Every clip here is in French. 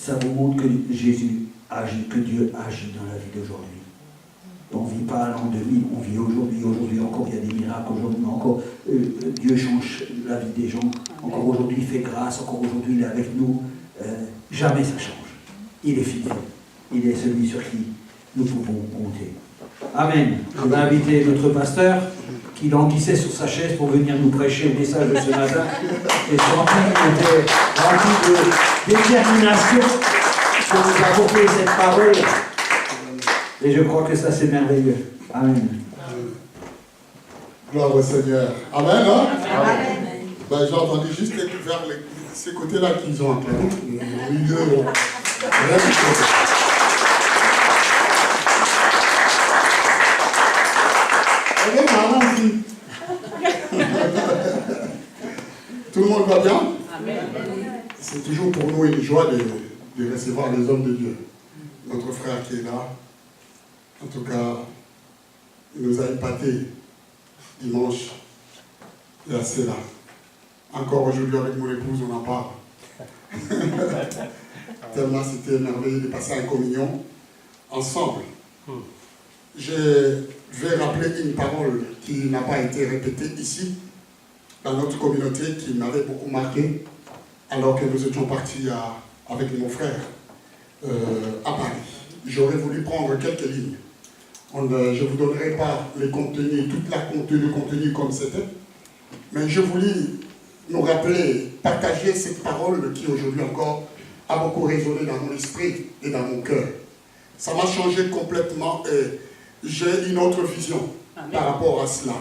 ça vous montre que Jésus agit, que Dieu agit dans la vie d'aujourd'hui. On ne vit pas à l'an 2000, on vit aujourd'hui. Aujourd'hui encore, il y a des miracles. Aujourd'hui encore, Dieu change la vie des gens. Encore aujourd'hui, il fait grâce. Encore aujourd'hui, il est avec nous. Jamais ça change. Il est fidèle. Il est celui sur qui nous pouvons compter. Amen. Je vais inviter notre pasteur qui languissait sur sa chaise pour venir nous prêcher le message de ce matin. Et il était rempli de détermination pour nous apporter cette parole. Et je crois que ça, c'est merveilleux. Amen. Gloire au Seigneur. Amen, hein? Amen. Ben, j'ai entendu juste vers ces côtés-là qu'ils ont entendu. Au milieu, rien du tout. Eh bien, allons-y. Tout le monde va bien? Amen. C'est toujours pour nous une joie de recevoir les hommes de Dieu. Notre frère qui est là, en tout cas, il nous a épatés dimanche. Et assez là. Encore aujourd'hui avec mon épouse, on en parle. Tellement c'était merveilleux de passer en communion ensemble. Je vais rappeler une parole qui n'a pas été répétée ici, dans notre communauté, qui m'avait beaucoup marqué, alors que nous étions partis avec mon frère à Paris. J'aurais voulu prendre quelques lignes. Je ne vous donnerai pas les contenus, le contenu comme c'était, mais je voulais nous rappeler, partager cette parole qui aujourd'hui encore a beaucoup résonné dans mon esprit et dans mon cœur. Ça m'a changé complètement et j'ai une autre vision par rapport à cela.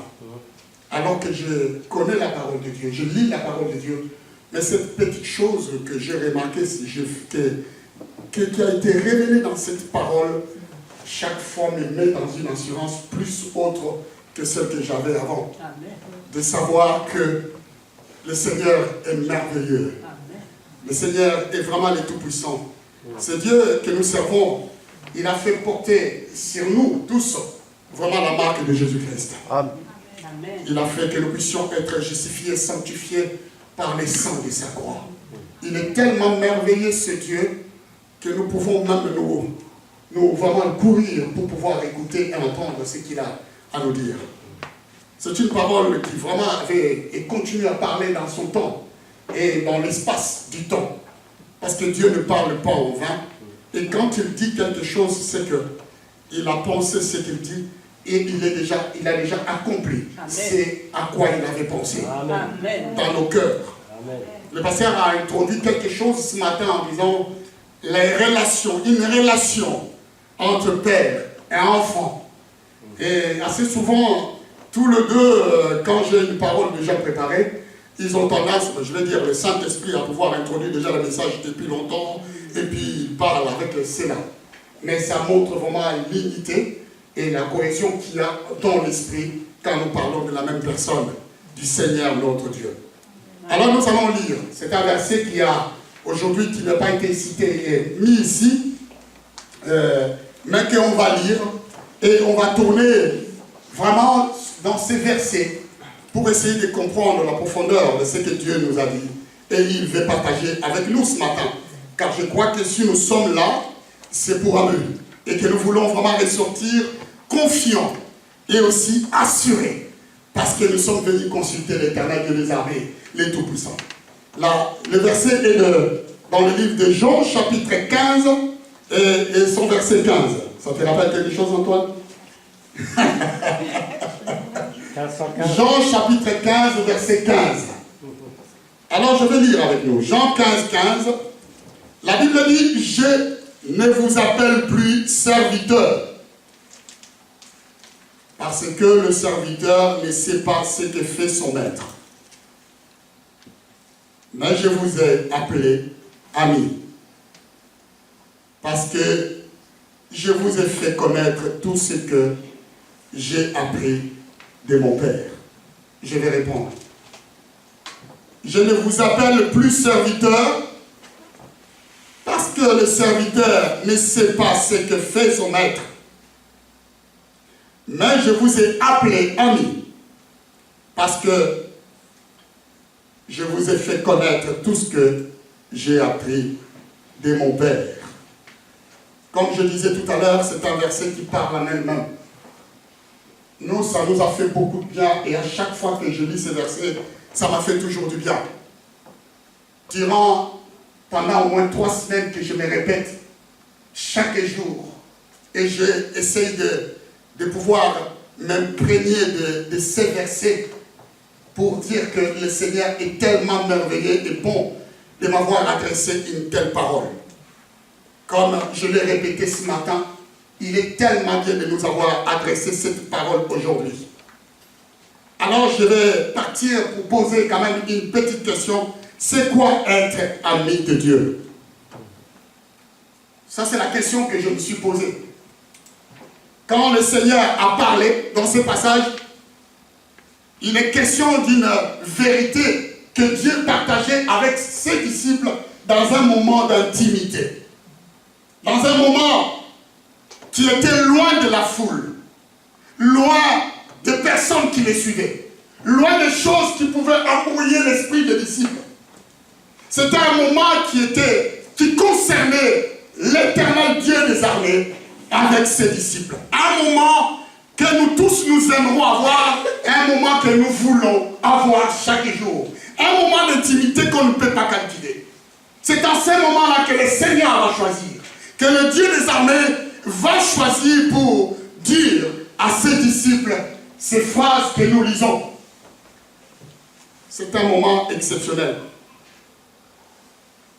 Alors que je connais la parole de Dieu, je lis la parole de Dieu, mais cette petite chose que j'ai remarquée, qui a été révélée dans cette parole, chaque fois me met dans une assurance plus autre que celle que j'avais avant. Amen. De savoir que le Seigneur est merveilleux. Amen. Le Seigneur est vraiment le Tout-Puissant. C'est Dieu que nous servons. Il a fait porter sur nous tous vraiment la marque de Jésus-Christ. Amen. Il a fait que nous puissions être justifiés, sanctifiés par les sangs de sa croix. Il est tellement merveilleux ce Dieu que nous pouvons même nous vraiment courir pour pouvoir écouter et entendre ce qu'il a à nous dire. C'est une parole qui vraiment avait et continue à parler dans son temps et dans l'espace du temps. Parce que Dieu ne parle pas en vain. Et quand il dit quelque chose, c'est qu'il a pensé ce qu'il dit et il a déjà accompli. C'est à quoi il avait pensé. Amen. Dans nos cœurs. Amen. Le pasteur a introduit quelque chose ce matin en disant les relations, une relation entre père et enfant. Et assez souvent, tous les deux, quand j'ai une parole déjà préparée, ils ont tendance, je vais dire, le Saint-Esprit à pouvoir introduire déjà le message depuis longtemps, et puis ils parlent avec cela. Mais ça montre vraiment l'unité et la cohésion qu'il y a dans l'esprit quand nous parlons de la même personne, du Seigneur notre Dieu. Alors nous allons lire, c'est un verset qui a aujourd'hui, qui n'a pas été cité et mis ici, mais qu'on va lire, et on va tourner vraiment dans ces versets pour essayer de comprendre la profondeur de ce que Dieu nous a dit. Et il veut partager avec nous ce matin. Car je crois que si nous sommes là, c'est pour un but. Et que nous voulons vraiment ressortir confiants et aussi assurés. Parce que nous sommes venus consulter l'Éternel Dieu des armées, les Tout-Puissants. Là, le verset est dans le livre de Jean, chapitre 15, et son verset 15. Ça te rappelle quelque chose, Antoine? Jean chapitre 15, verset 15. Alors je vais lire avec nous. Jean 15, 15. La Bible dit, je ne vous appelle plus serviteur. Parce que le serviteur ne sait pas ce que fait son maître. Mais je vous ai appelé ami. Parce que je vous ai fait connaître tout ce que j'ai appris de mon Père. Je vais répondre. Je ne vous appelle plus serviteur parce que le serviteur ne sait pas ce que fait son maître. Mais je vous ai appelé ami parce que je vous ai fait connaître tout ce que j'ai appris de mon Père. Comme je disais tout à l'heure, c'est un verset qui parle en elle-même. Nous, ça nous a fait beaucoup de bien et à chaque fois que je lis ces versets, ça m'a fait toujours du bien. Pendant au moins 3 semaines que je me répète chaque jour et j'essaye de pouvoir m'imprégner de ces versets pour dire que le Seigneur est tellement merveilleux et bon de m'avoir adressé une telle parole. Comme je l'ai répété ce matin, il est tellement bien de nous avoir adressé cette parole aujourd'hui. Alors je vais partir pour poser quand même une petite question. C'est quoi être ami de Dieu? Ça c'est la question que je me suis posée. Quand le Seigneur a parlé dans ce passage, il est question d'une vérité que Dieu partageait avec ses disciples dans un moment d'intimité. Dans un moment qui était loin de la foule, loin des personnes qui les suivaient, loin des choses qui pouvaient embrouiller l'esprit des disciples. C'était un moment qui concernait l'éternel Dieu des armées avec ses disciples. Un moment que nous tous nous aimerons avoir, un moment que nous voulons avoir chaque jour. Un moment d'intimité qu'on ne peut pas calculer. C'est dans ces moments-là que le Seigneur va choisir, que le Dieu des armées va choisir pour dire à ses disciples ces phrases que nous lisons. C'est un moment exceptionnel.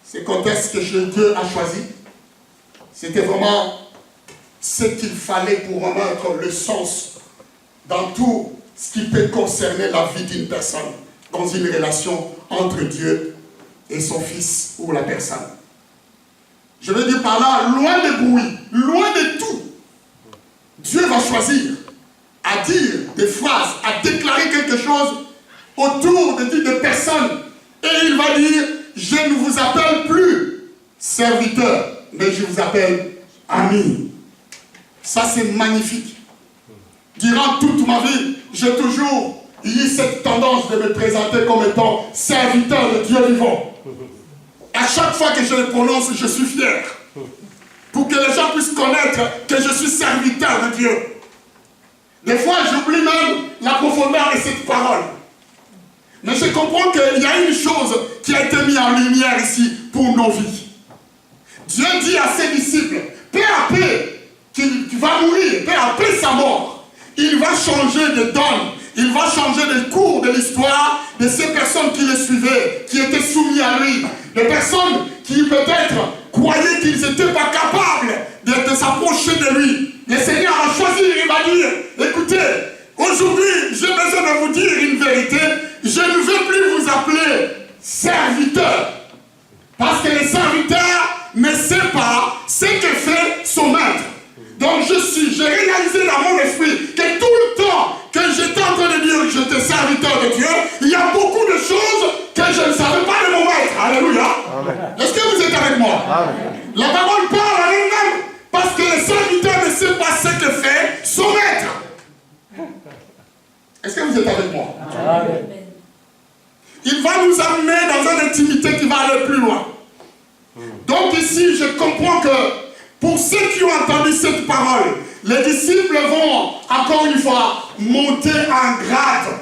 C'est quand est-ce que Dieu a choisi? C'était vraiment ce qu'il fallait pour remettre le sens dans tout ce qui peut concerner la vie d'une personne, dans une relation entre Dieu et son Fils ou la personne. Je veux dire par là, loin des bruits, loin de tout, Dieu va choisir à dire des phrases, à déclarer quelque chose autour de personnes. Et il va dire, je ne vous appelle plus serviteur, mais je vous appelle ami. Ça c'est magnifique. Durant toute ma vie, j'ai toujours eu cette tendance de me présenter comme étant serviteur de Dieu vivant. À chaque fois que je le prononce, je suis fier. Pour que les gens puissent connaître que je suis serviteur de Dieu. Des fois, j'oublie même la profondeur de cette parole. Mais je comprends qu'il y a une chose qui a été mise en lumière ici pour nos vies. Dieu dit à ses disciples, peu à peu, qu'il va mourir, peu à peu sa mort. Il va changer de donne, il va changer le cours de l'histoire de ces personnes qui le suivaient, qui étaient soumises à lui. Des personnes qui peut-être croyaient qu'ils n'étaient pas capables de s'approcher de lui. Le Seigneur a choisi, il va dire, écoutez, aujourd'hui, j'ai besoin de vous dire une vérité. Je ne veux plus vous appeler serviteur. Parce que le serviteur ne sait pas ce que fait son maître. Donc j'ai réalisé dans mon esprit que tout le temps que j'étais en train de dire que j'étais serviteur de Dieu, il y a beaucoup de choses que je ne savais pas de mon maître. Alléluia. Est-ce que vous êtes avec moi? Amen. La parole parle en elle-même parce que le serviteur ne sait pas ce que fait son maître. Est-ce que vous êtes avec moi? Amen. Il va nous amener dans une intimité qui va aller plus loin. Donc ici, je comprends que pour ceux qui ont entendu cette parole, les disciples vont, encore une fois, monter en grade.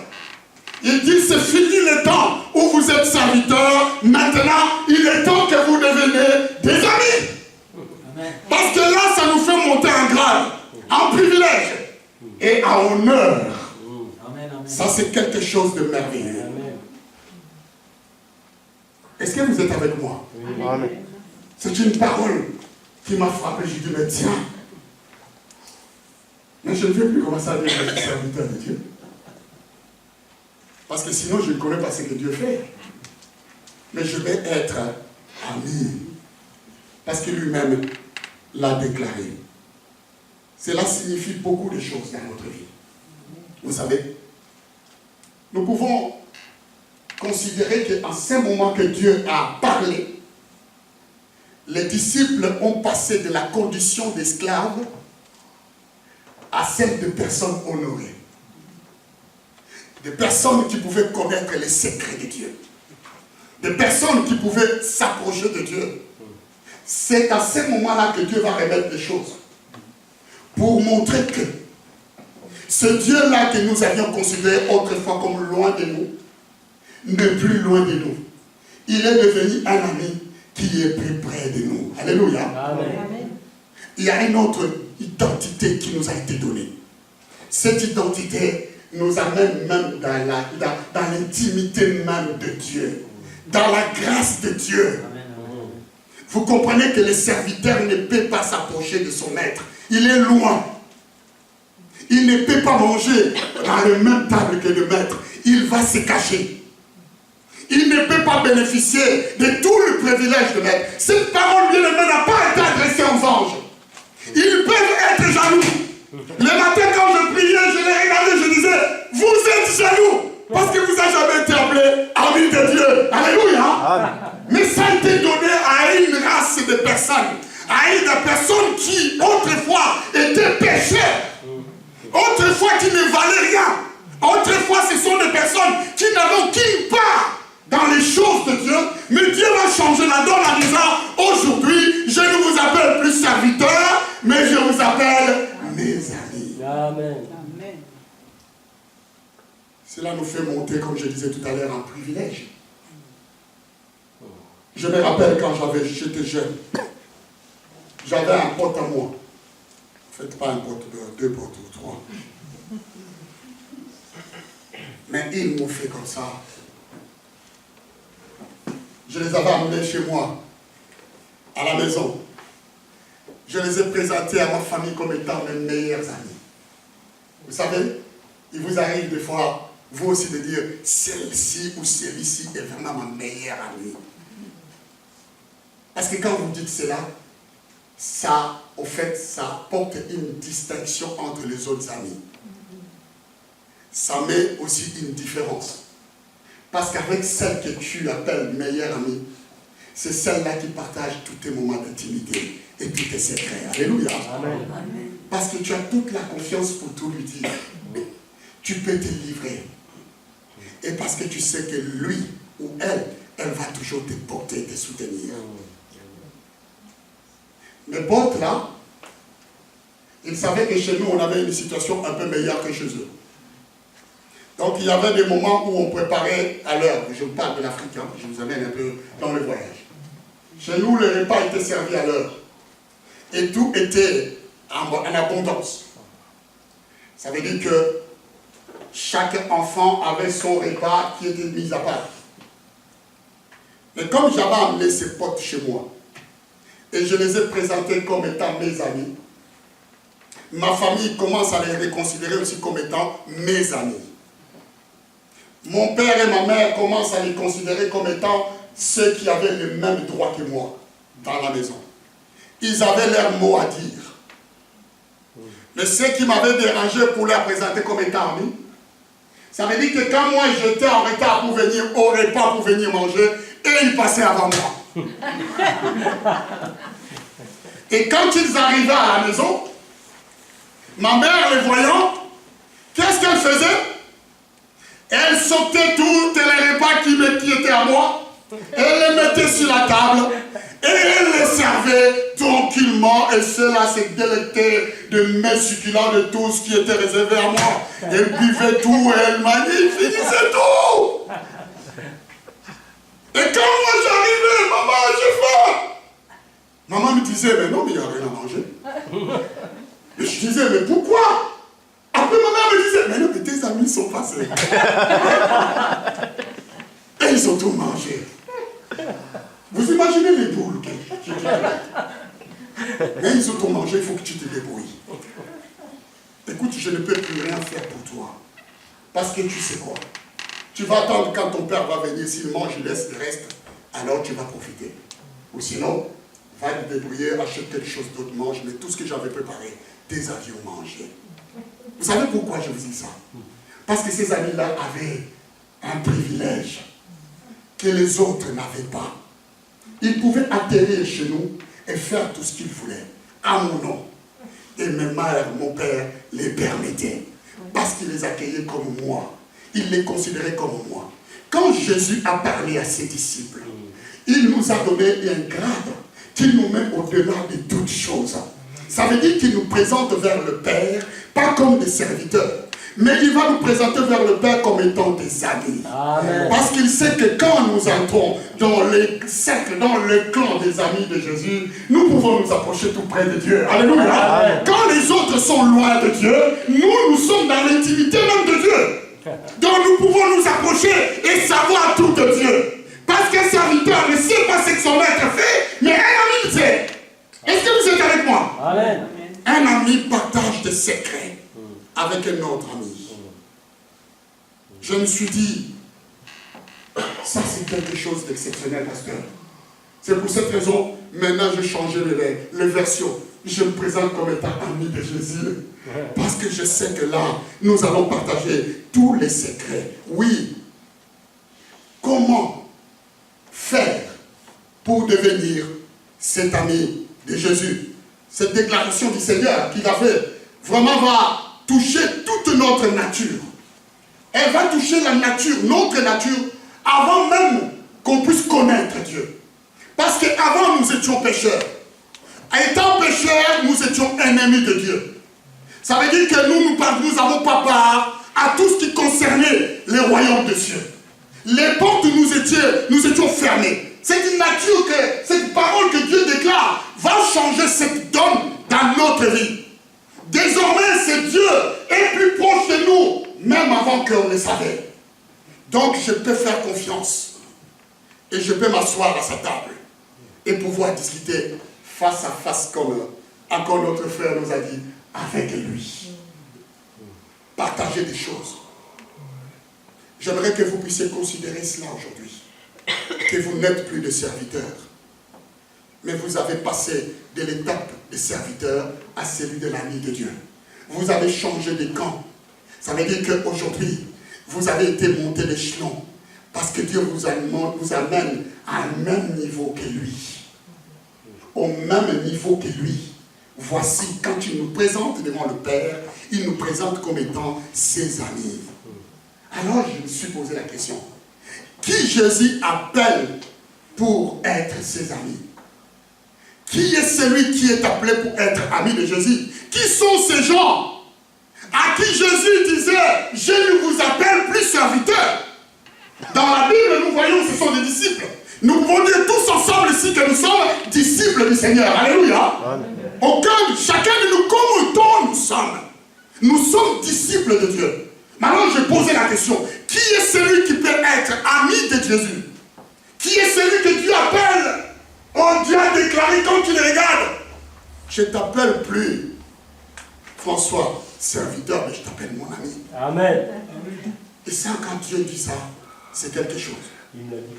Il dit, c'est fini le temps où vous êtes serviteurs. Maintenant, il est temps que vous deveniez des amis. Amen. Parce que là, ça nous fait monter en grade, en privilège et en honneur. Amen. Ça, c'est quelque chose de merveilleux. Est-ce que vous êtes avec moi? Amen. C'est une parole qui m'a frappé. J'ai dit, mais tiens, mais je ne vais plus commencer à dire que je suis serviteur de Dieu. Parce que sinon, je ne connais pas ce que Dieu fait. Mais je vais être ami. Parce que lui-même l'a déclaré. Cela signifie beaucoup de choses dans notre vie. Vous savez, nous pouvons considérer qu'en ce moment que Dieu a parlé, les disciples ont passé de la condition d'esclaves à celle de personnes honorées. Des personnes qui pouvaient connaître les secrets de Dieu. Des personnes qui pouvaient s'approcher de Dieu. c'est à ce moment-là que Dieu va remettre les choses. Pour montrer que ce Dieu-là que nous avions considéré autrefois comme loin de nous, n'est plus loin de nous. Il est devenu un ami qui est plus près de nous. Alléluia. Amen. Il y a une autre identité qui nous a été donnée. Cette identité nous amène même dans l'intimité même de Dieu, dans la grâce de Dieu. Amen. Vous comprenez que le serviteur ne peut pas s'approcher de son maître. Il est loin. Il ne peut pas manger dans la même table que le maître. Il va se cacher. Il ne peut pas bénéficier de tout le privilège de maître. Cette parole bien-aimée n'a pas été adressée aux anges. Ils peuvent être jaloux. Le matin quand je priais, je les regardais, je disais, vous êtes jaloux parce que vous n'avez jamais été appelé ami de Dieu. Alléluia. Amen. Mais ça a été donné à une race de personnes, à une personne qui autrefois était pécheur, autrefois qui ne valait rien. Autrefois ce sont des personnes qui n'avaient aucune part dans les choses de Dieu, mais Dieu va changer la donne en disant, aujourd'hui, je ne vous appelle plus serviteur, mais je vous appelle mes amis. Amen. Cela nous fait monter, comme je disais tout à l'heure, un privilège. Je me rappelle quand j'étais jeune, j'avais un pote à moi. En fait, pas un pote, deux potes ou trois. Mais ils m'ont fait comme ça. Je les avais amenés chez moi, à la maison. Je les ai présentés à ma famille comme étant mes meilleurs amis. Vous savez, il vous arrive des fois, vous aussi, de dire, celle-ci ou celui-ci est vraiment ma meilleure amie. Parce que quand vous dites cela, ça, au fait, ça porte une distinction entre les autres amis. Ça met aussi une différence. Parce qu'avec celle que tu appelles meilleure amie, c'est celle-là qui partage tous tes moments d'intimité et tous tes secrets. Alléluia. Amen. Parce que tu as toute la confiance pour tout lui dire. Tu peux te livrer. Et parce que tu sais que lui ou elle va toujours te porter, te soutenir. Mes potes là, ils savaient que chez nous, on avait une situation un peu meilleure que chez eux. Donc il y avait des moments où on préparait à l'heure. Je vous parle de l'Afrique, hein, je vous amène un peu dans le voyage. Chez nous, le repas était servi à l'heure. Et tout était en abondance. Ça veut dire que chaque enfant avait son repas qui était mis à part. Mais comme j'avais amené ces potes chez moi, et je les ai présentés comme étant mes amis, ma famille commence à les reconsidérer aussi comme étant mes amis. Mon père et ma mère commencent à les considérer comme étant ceux qui avaient le même droit que moi dans la maison. Ils avaient leur mot à dire. Mais ceux qui m'avaient dérangé pour les présenter comme étant amis, ça veut dire que quand moi j'étais en retard pour venir au repas, pour venir manger, et ils passaient avant moi. Et quand ils arrivaient à la maison, ma mère les voyant, qu'est-ce qu'elle faisait? Elle sautait tous les repas qui étaient à moi, elle les mettait sur la table, et elle les servait tranquillement, et cela se délectait de mets succulents de tout ce qui était réservé à moi. Elle buvait tout, et elle finissait tout. Et quand moi j'arrivais, maman, j'ai faim. Maman me disait, mais non, mais il n'y a rien à manger. Et je disais, mais pourquoi? Après, ma mère me disait, mais non, mais tes amis sont passés. Et ils ont tout mangé. Vous imaginez les boules qui mais ils ont tout mangé, il faut que tu te débrouilles. Écoute, je ne peux plus rien faire pour toi. Parce que tu sais quoi? Tu vas attendre quand ton père va venir, s'il mange, il laisse le reste, alors tu vas profiter. Ou sinon, va te débrouiller, achète quelque chose d'autre, mange, mais tout ce que j'avais préparé, tes amis ont mangé. Vous savez pourquoi je vous dis ça? Parce que ces amis-là avaient un privilège que les autres n'avaient pas. Ils pouvaient atterrir chez nous et faire tout ce qu'ils voulaient, à mon nom. Et mes mères, mon père les permettaient, parce qu'ils les accueillaient comme moi. Ils les considéraient comme moi. Quand Jésus a parlé à ses disciples, il nous a donné un grade qu'il nous met au-delà de toutes choses. Ça veut dire qu'il nous présente vers le Père, pas comme des serviteurs, mais il va nous présenter vers le Père comme étant des amis. Amen. Parce qu'il sait que quand nous entrons dans les cercles, dans le clan des amis de Jésus, nous pouvons nous approcher tout près de Dieu. Alléluia. Amen. Quand les autres sont loin de Dieu, nous sommes dans l'intimité même de Dieu. Donc nous pouvons nous approcher et savoir tout de Dieu. Parce qu'un serviteur ne sait pas ce que son maître fait, mais un ami le sait. Est-ce que vous êtes avec moi? Amen. Un ami partage des secrets avec un autre ami. Je me suis dit, ça c'est quelque chose d'exceptionnel, pasteur. C'est pour cette raison, maintenant j'ai changé les versions. Je me présente comme étant ami de Jésus. Parce que je sais que là, nous allons partager tous les secrets. Oui. Comment faire pour devenir cet ami de Jésus? Cette déclaration du Seigneur qu'il a fait vraiment va toucher toute notre nature. Elle va toucher la nature, notre nature, avant même qu'on puisse connaître Dieu. Parce qu'avant nous étions pécheurs. Étant pécheurs, nous étions ennemis de Dieu. Ça veut dire que nous n'avons pas part à tout ce qui concernait les royaumes de Dieu. Les portes nous étions fermées. C'est une nature que, cette parole que Dieu déclare, va changer cette donne dans notre vie. Désormais, ce Dieu est plus proche de nous, même avant qu'on le savait. Donc, je peux faire confiance. Et je peux m'asseoir à sa table. Et pouvoir discuter face à face comme encore notre frère nous a dit, avec lui. Partager des choses. J'aimerais que vous puissiez considérer cela aujourd'hui. Que vous n'êtes plus de serviteurs. Mais vous avez passé de l'étape de serviteur à celui de l'ami de Dieu. Vous avez changé de camp. Ça veut dire qu'aujourd'hui, vous avez été monté l'échelon. Parce que Dieu vous amène à un même niveau que lui. Au même niveau que lui. Voici, quand il nous présente devant le Père, il nous présente comme étant ses amis. Alors je me suis posé la question. Qui Jésus appelle pour être ses amis? Qui est celui qui est appelé pour être ami de Jésus? Qui sont ces gens à qui Jésus disait, je ne vous appelle plus serviteurs? Dans la Bible, nous voyons que ce sont des disciples. Nous pouvons dire tous ensemble ici que nous sommes disciples du Seigneur. Alléluia. Chacun de nous, comme autant nous sommes. Nous sommes disciples de Dieu. Maintenant, je posais la question. Qui est celui qui peut être ami de Jésus? Qui est celui que Dieu appelle? Oh, Dieu a déclaré quand tu le regardes. Je ne t'appelle plus François, serviteur, mais je t'appelle mon ami. Amen. Et ça, quand Dieu dit ça, c'est quelque chose. Il l'a dit.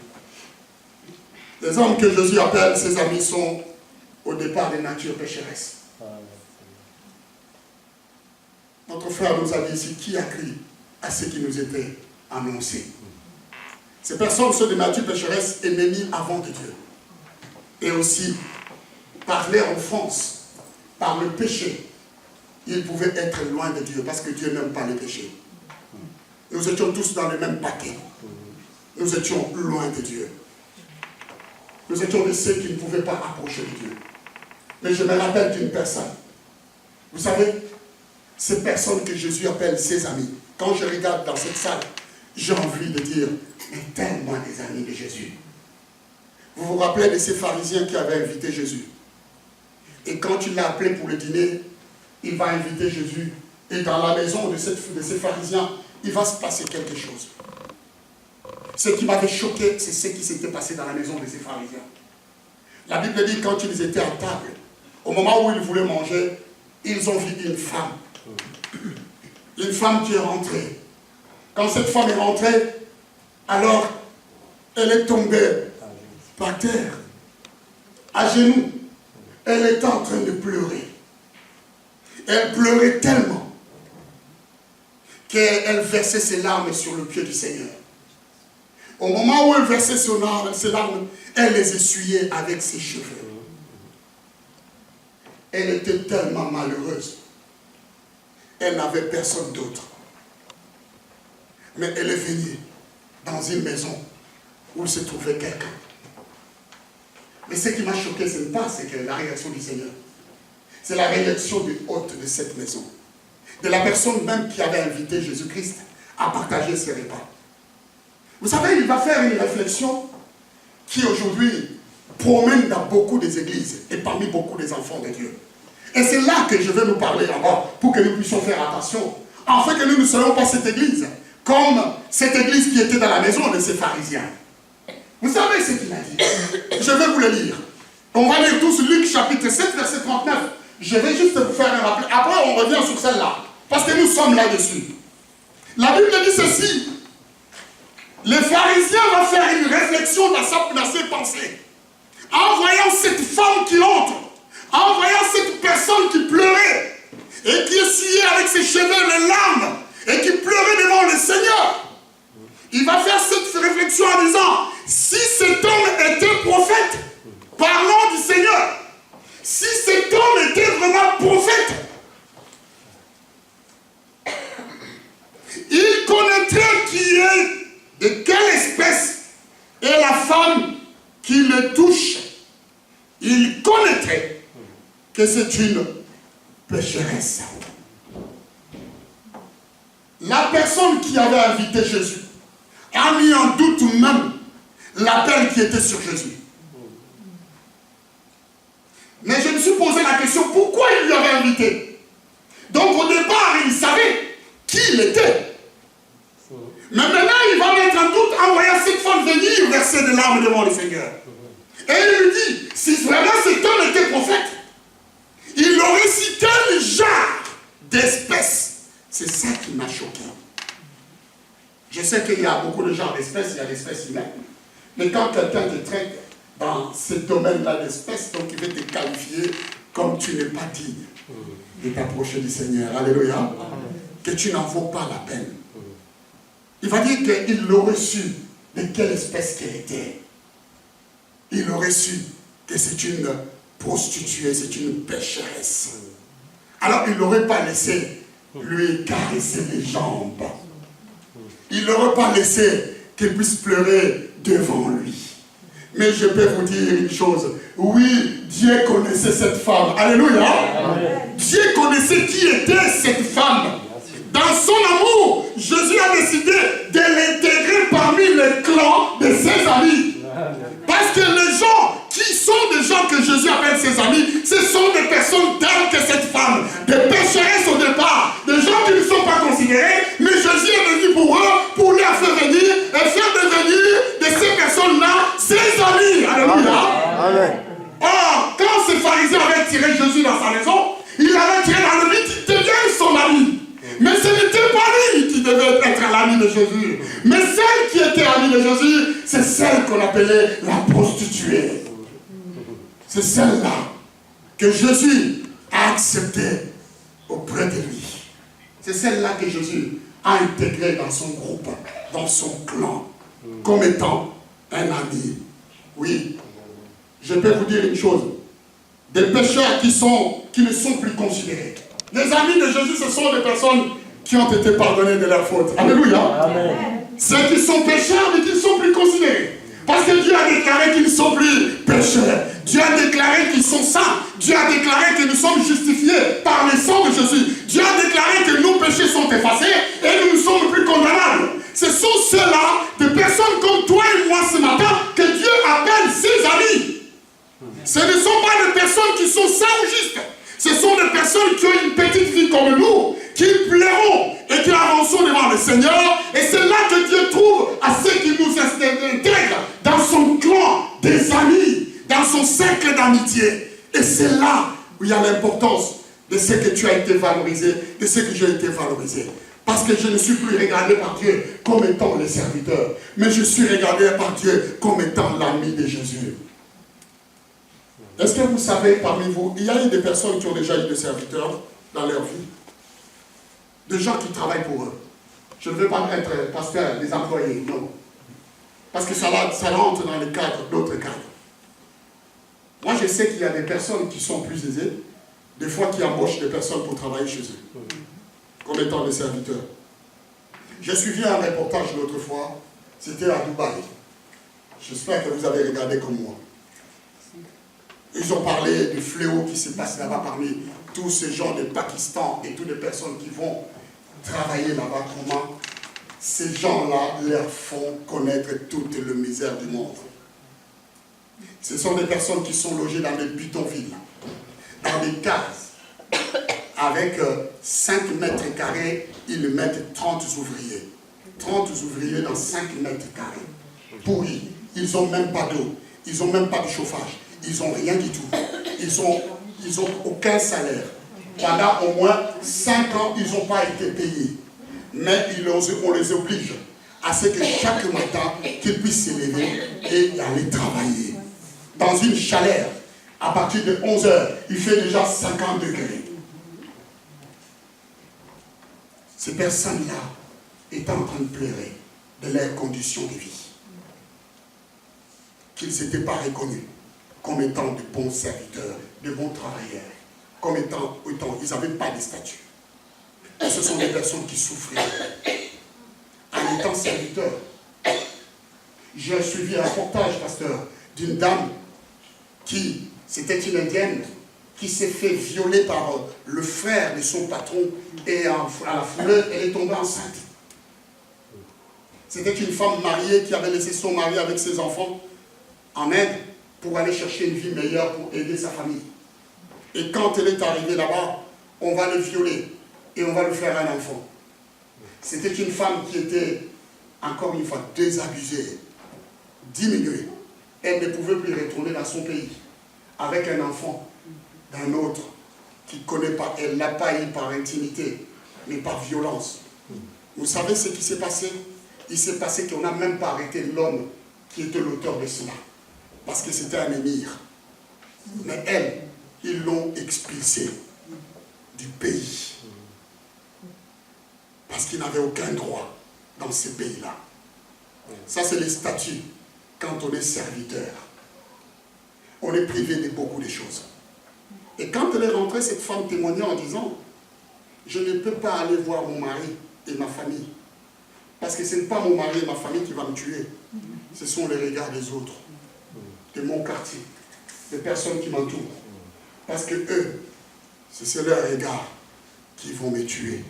Les hommes que Jésus appelle ses amis sont au départ des natures pécheresses. Notre frère nous a dit ici, qui a cru à ce qui nous était annoncé? Ces personnes sont des natures pécheresses ennemies avant de Dieu. Et aussi, par leur enfance, par le péché, ils pouvaient être loin de Dieu parce que Dieu n'aime pas les péchés. Nous étions tous dans le même paquet. Nous étions loin de Dieu. Nous étions de ceux qui ne pouvaient pas approcher de Dieu. Mais je me rappelle d'une personne. Vous savez, ces personnes que Jésus appelle ses amis, quand je regarde dans cette salle, j'ai envie de dire, mais tellement des amis de Jésus. Vous vous rappelez de ces pharisiens qui avaient invité Jésus. Et quand il l'a appelé pour le dîner, il va inviter Jésus. Et dans la maison de ces pharisiens, il va se passer quelque chose. Ce qui m'avait choqué, c'est ce qui s'était passé dans la maison de ces pharisiens. La Bible dit quand ils étaient à table, au moment où ils voulaient manger, ils ont vu une femme. Une femme qui est rentrée. Quand cette femme est rentrée, alors elle est tombée par terre, à genoux. Elle était en train de pleurer. Elle pleurait tellement qu'elle versait ses larmes sur le pied du Seigneur. Au moment où elle versait ses larmes, elle les essuyait avec ses cheveux. Elle était tellement malheureuse. Elle n'avait personne d'autre. Mais elle est venue dans une maison où il se trouvait quelqu'un. Mais ce qui m'a choqué, ce n'est pas la réaction du Seigneur. C'est la réaction du hôte de cette maison. De la personne même qui avait invité Jésus-Christ à partager ses repas. Vous savez, il va faire une réflexion qui aujourd'hui promène dans beaucoup des églises et parmi beaucoup des enfants de Dieu. Et c'est là que je vais nous parler encore pour que nous puissions faire attention. Afin que nous ne soyons pas cette église comme cette église qui était dans la maison de ces pharisiens. Vous savez ce qu'il a dit? Je vais vous le lire. On va lire tous Luc chapitre 7, verset 39. Je vais juste vous faire un rappel. Après, on revient sur celle-là. Parce que nous sommes là-dessus. La Bible dit ceci. Le pharisien va faire une réflexion dans ses pensées. En voyant cette femme qui entre, en voyant cette personne qui pleurait, et qui essuyait avec ses cheveux les larmes, et qui pleurait devant le Seigneur, il va faire cette réflexion en disant, si cet homme était prophète, parlons du Seigneur, si cet homme était vraiment prophète, il connaîtrait qui est, de quelle espèce est la femme qui le touche. Il connaîtrait que c'est une pécheresse. La personne qui avait invité Jésus a mis en doute même l'appel qui était sur Jésus. Mais je me suis posé la question, pourquoi il lui avait invité? Donc au départ, il savait qui il était. Mais maintenant, il va mettre en doute en voyant cette femme venir verser des larmes devant le Seigneur. Et il lui dit, si vraiment cet homme était prophète, il aurait su quel genre d'espèce. C'est ça qui m'a choqué. Je sais qu'il y a beaucoup de genres d'espèces, il y a l'espèce humaine. Mais quand quelqu'un te traite dans ce domaine-là d'espèces, donc il veut te qualifier comme tu n'es pas digne de t'approcher du Seigneur. Alléluia. Que tu n'en vaux pas la peine. Il va dire qu'il aurait su de quelle espèce qu'elle était. Il aurait su que c'est une prostituée, c'est une pécheresse. Alors il n'aurait pas laissé lui caresser les jambes. Il n'aurait pas laissé qu'elle puisse pleurer devant lui. Mais je peux vous dire une chose. Oui, Dieu connaissait cette femme. Alléluia. Amen. Dieu connaissait qui était cette femme. Dans son amour, Jésus a décidé de l'intégrer parmi le clan de ses amis. Parce que les gens qui sont des gens que Jésus appelle ses amis, ce sont des personnes telles que cette femme, des pécheresses au départ, des gens qui ne sont pas considérés, mais Jésus est venu pour eux, pour les faire venir et faire devenir de ces personnes-là ses amis. Alléluia. Amen. Or, quand ces pharisiens avaient tiré Jésus dans sa maison, il l'avait tiré dans le but, il devient son ami. Mais ce n'était pas lui qui devait être l'ami de Jésus. Mais celle qui était amie de Jésus, c'est celle qu'on appelait la prostituée. C'est celle-là que Jésus a acceptée auprès de lui. C'est celle-là que Jésus a intégrée dans son groupe, dans son clan, comme étant un ami. Oui, je peux vous dire une chose. Des pécheurs qui ne sont plus considérés. Les amis de Jésus, ce sont des personnes qui ont été pardonnées de leurs fautes. Alléluia. Amen. Ceux qui sont pécheurs, mais qui ne sont plus considérés. Parce que Dieu a déclaré qu'ils ne sont plus pécheurs. Dieu a déclaré qu'ils sont saints. Dieu a déclaré que nous sommes justifiés par le sang de Jésus. Dieu a déclaré que nos péchés sont effacés et nous ne sommes plus condamnables. Ce sont ceux-là, des personnes comme toi et moi ce matin, que Dieu appelle ses amis. Ce ne sont pas des personnes qui sont saints ou justes. Ce sont des personnes qui ont une petite vie comme nous, qui plairont et qui avanceront devant le Seigneur. Et c'est là que Dieu trouve à ceux qui nous intègrent dans son clan des amis, dans son cercle d'amitié. Et c'est là où il y a l'importance de ce que tu as été valorisé, de ce que j'ai été valorisé. Parce que je ne suis plus regardé par Dieu comme étant le serviteur, mais je suis regardé par Dieu comme étant l'ami de Jésus. Est-ce que vous savez, parmi vous, il y a eu des personnes qui ont déjà eu des serviteurs dans leur vie? Des gens qui travaillent pour eux. Je ne veux pas être pasteur, des employés, non. Parce que ça rentre dans le cadre d'autres cadres. Moi, je sais qu'il y a des personnes qui sont plus aisées, des fois qui embauchent des personnes pour travailler chez eux, comme étant des serviteurs. J'ai suivi un reportage l'autre fois, c'était à Dubaï. J'espère que vous avez regardé comme moi. Ils ont parlé du fléau qui se passe là-bas parmi tous ces gens de Pakistan et toutes les personnes qui vont travailler là-bas. Comment ces gens-là leur font connaître toute la misère du monde. Ce sont des personnes qui sont logées dans des bidonvilles, dans des cases, avec 5 mètres carrés, ils mettent 30 ouvriers. 30 ouvriers dans 5 mètres carrés. Pourris. Ils n'ont même pas d'eau. Ils n'ont même pas de chauffage. Ils n'ont rien du tout. Ils n'ont aucun salaire. Pendant au moins 5 ans, ils n'ont pas été payés. Mais on les oblige à ce que chaque matin, qu'ils puissent se lever et aller travailler. Dans une chaleur, à partir de 11 heures, il fait déjà 50 degrés. Ces personnes-là étaient en train de pleurer de leurs conditions de vie. Qu'ils n'étaient pas reconnus comme étant de bons serviteurs, de bons travailleurs, comme étant ils n'avaient pas de statut. Et ce sont des personnes qui souffraient. En étant serviteurs, j'ai suivi un reportage, pasteur, d'une dame qui, c'était une indienne, qui s'est fait violer par le frère de son patron et à la foulée, elle est tombée enceinte. C'était une femme mariée qui avait laissé son mari avec ses enfants en Inde pour aller chercher une vie meilleure pour aider sa famille. Et quand elle est arrivée là-bas, on va le violer et on va lui faire un enfant. C'était une femme qui était, encore une fois, désabusée, diminuée. Elle ne pouvait plus retourner dans son pays avec un enfant d'un autre qui ne connaît pas. Elle l'a pas eu par intimité, mais par violence. Vous savez ce qui s'est passé? Il s'est passé qu'on n'a même pas arrêté l'homme qui était l'auteur de cela. Parce que c'était un émir. Mais elle, ils l'ont expulsé du pays. Parce qu'il n'avait aucun droit dans ce pays-là. Ça, c'est les statuts quand on est serviteur. On est privé de beaucoup de choses. Et quand elle est rentrée, cette femme témoignait en disant, je ne peux pas aller voir mon mari et ma famille. Parce que ce n'est pas mon mari et ma famille qui vont me tuer. Ce sont les regards des autres, de mon quartier, des personnes qui m'entourent. Parce que eux, c'est leurs regards qui vont me tuer.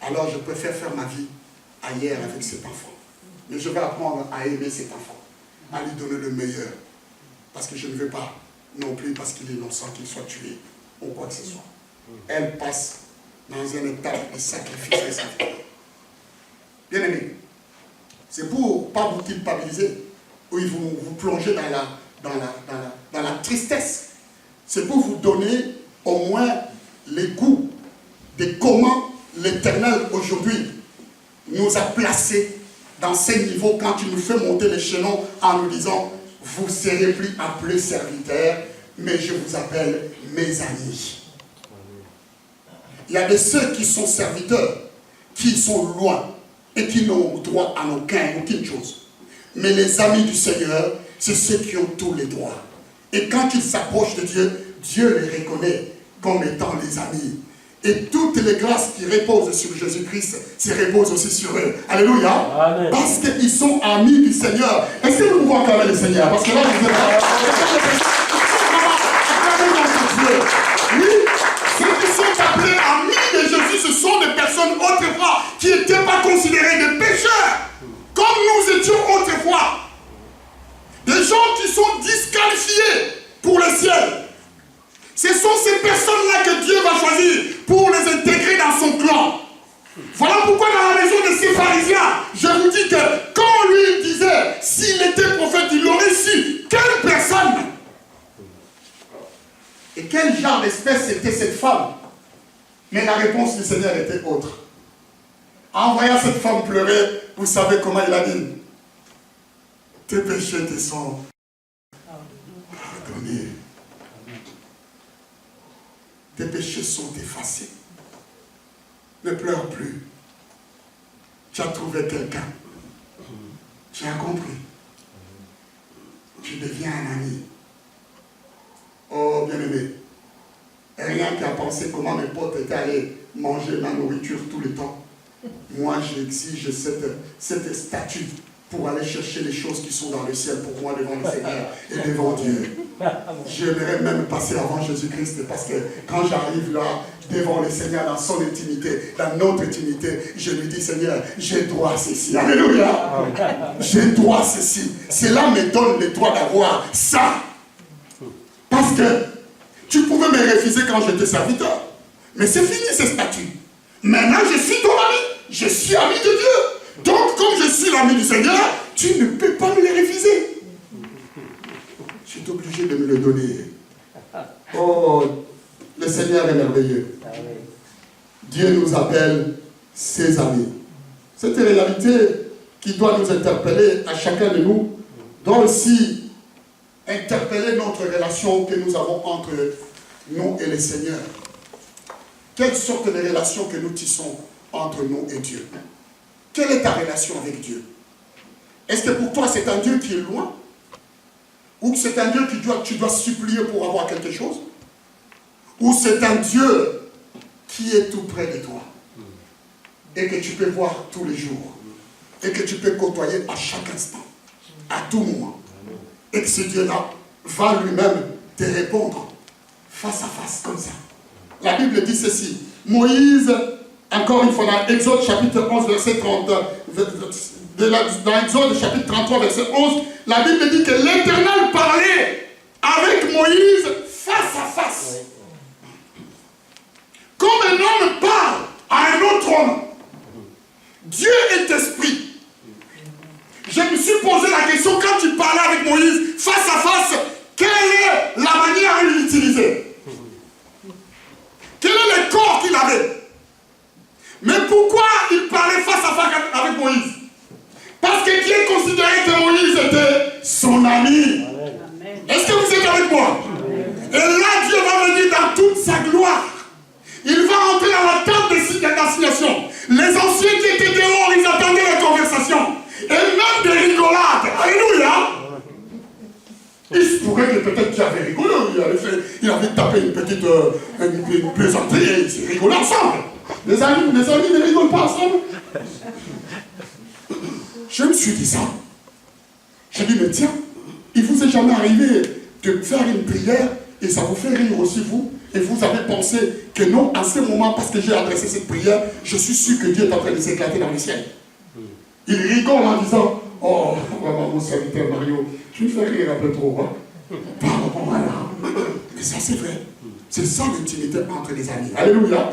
Alors je préfère faire ma vie ailleurs avec cet enfant. Mais je vais apprendre à aimer cet enfant, à lui donner le meilleur. Parce que je ne veux pas non plus, parce qu'il est innocent, qu'il soit tué, ou quoi que ce soit. Elle passe dans un état de sacrifice de sa vie. Bien aimé, c'est pour ne pas vous culpabiliser, ou vous plonger dans la tristesse. C'est pour vous donner au moins les goûts de comment l'Éternel aujourd'hui nous a placés dans ces niveaux quand il nous fait monter l'échelon en nous disant vous ne serez plus appelés serviteurs, mais je vous appelle mes amis. Il y a de ceux qui sont serviteurs, qui sont loin et qui n'ont droit à aucune chose. Mais les amis du Seigneur, c'est ceux qui ont tous les droits. Et quand ils s'approchent de Dieu, Dieu les reconnaît comme étant les amis. Et toutes les grâces qui reposent sur Jésus-Christ se reposent aussi sur eux. Alléluia. Amen. Parce qu'ils sont amis du Seigneur. Est-ce que nous pouvons acclamer le Seigneur? Parce que là, vous êtes là. Oui, ceux qui sont appelés amis de Jésus, ce sont des personnes autrefois qui n'étaient pas considérées des pécheurs, comme nous étions autrefois. Des gens qui sont disqualifiés pour le ciel. Ce sont ces personnes-là que Dieu va choisir pour les intégrer dans son clan. Voilà pourquoi dans la maison de ces pharisiens, je vous dis que quand lui disait, s'il était prophète, il aurait su quelle personne et quel genre d'espèce était cette femme. Mais la réponse du Seigneur était autre. En voyant cette femme pleurer, vous savez comment il a dit? Tes péchés te sont pardonnés. Tes péchés sont effacés. Ne pleure plus. Tu as trouvé quelqu'un. Tu as compris. Tu deviens un ami. Oh, bien-aimé. Rien qu'à penser comment mes potes étaient allés manger ma nourriture tout le temps. Moi, j'exige cette statue pour aller chercher les choses qui sont dans le ciel pour moi devant le Seigneur et devant Dieu. J'aimerais même passer avant Jésus-Christ parce que quand j'arrive là, devant le Seigneur, dans son intimité, dans notre intimité, je lui dis, Seigneur, j'ai droit à ceci. Alléluia. J'ai droit à ceci. Cela me donne le droit d'avoir ça. Parce que tu pouvais me refuser quand j'étais serviteur. Mais c'est fini ce statut. Maintenant, je suis ton ami. Je suis ami de Dieu. Donc, comme je suis l'ami du Seigneur, tu ne peux pas me le refuser. Je suis obligé de me le donner. Oh, le Seigneur est merveilleux. Dieu nous appelle ses amis. Cette réalité qui doit nous interpeller à chacun de nous, doit aussi interpeller notre relation que nous avons entre nous et le Seigneur. Quelle sorte de relation que nous tissons entre nous et Dieu? Quelle est ta relation avec Dieu? Est-ce que pour toi c'est un Dieu qui est loin? Ou c'est un Dieu que tu dois supplier pour avoir quelque chose? Ou c'est un Dieu qui est tout près de toi et que tu peux voir tous les jours et que tu peux côtoyer à chaque instant, à tout moment, et que ce Dieu-là va lui-même te répondre face à face comme ça? La Bible dit ceci. Moïse, encore une fois, dans Exode chapitre 11, verset 30, dans Exode chapitre 33, verset 11, la Bible dit que l'Éternel parlait avec Moïse face à face. Comme un homme parle à un autre homme. Dieu est esprit. Je me suis posé la question, quand tu parlais avec Moïse face à face, quelle est la manière de l'utiliser? Quel est le corps qu'il avait? Mais pourquoi il parlait face à face avec Moïse? Parce que Dieu considérait que Moïse était son ami. Est-ce que vous êtes avec moi? Et là, Dieu va venir dans toute sa gloire. Il va entrer dans la tente d'assignation. Les anciens qui étaient dehors, ils attendaient la conversation. Et même des rigolades. Alléluia. Il se pourrait que peut-être tu avais rigolé. Il avait tapé une petite une plaisanterie et ils rigolaient ensemble. Les amis ne rigolent pas ensemble. Je me suis dit ça. J'ai dit, mais tiens, il vous est jamais arrivé de faire une prière et ça vous fait rire aussi vous? Et vous avez pensé que non, à ce moment, parce que j'ai adressé cette prière, je suis sûr que Dieu est en train de s'éclater dans le ciel. Il rigole en disant, oh, vraiment, mon serviteur Mario, tu me fais rire un peu trop, hein? Pardon, voilà. Mais ça, c'est vrai. C'est ça l'intimité entre les amis. Alléluia.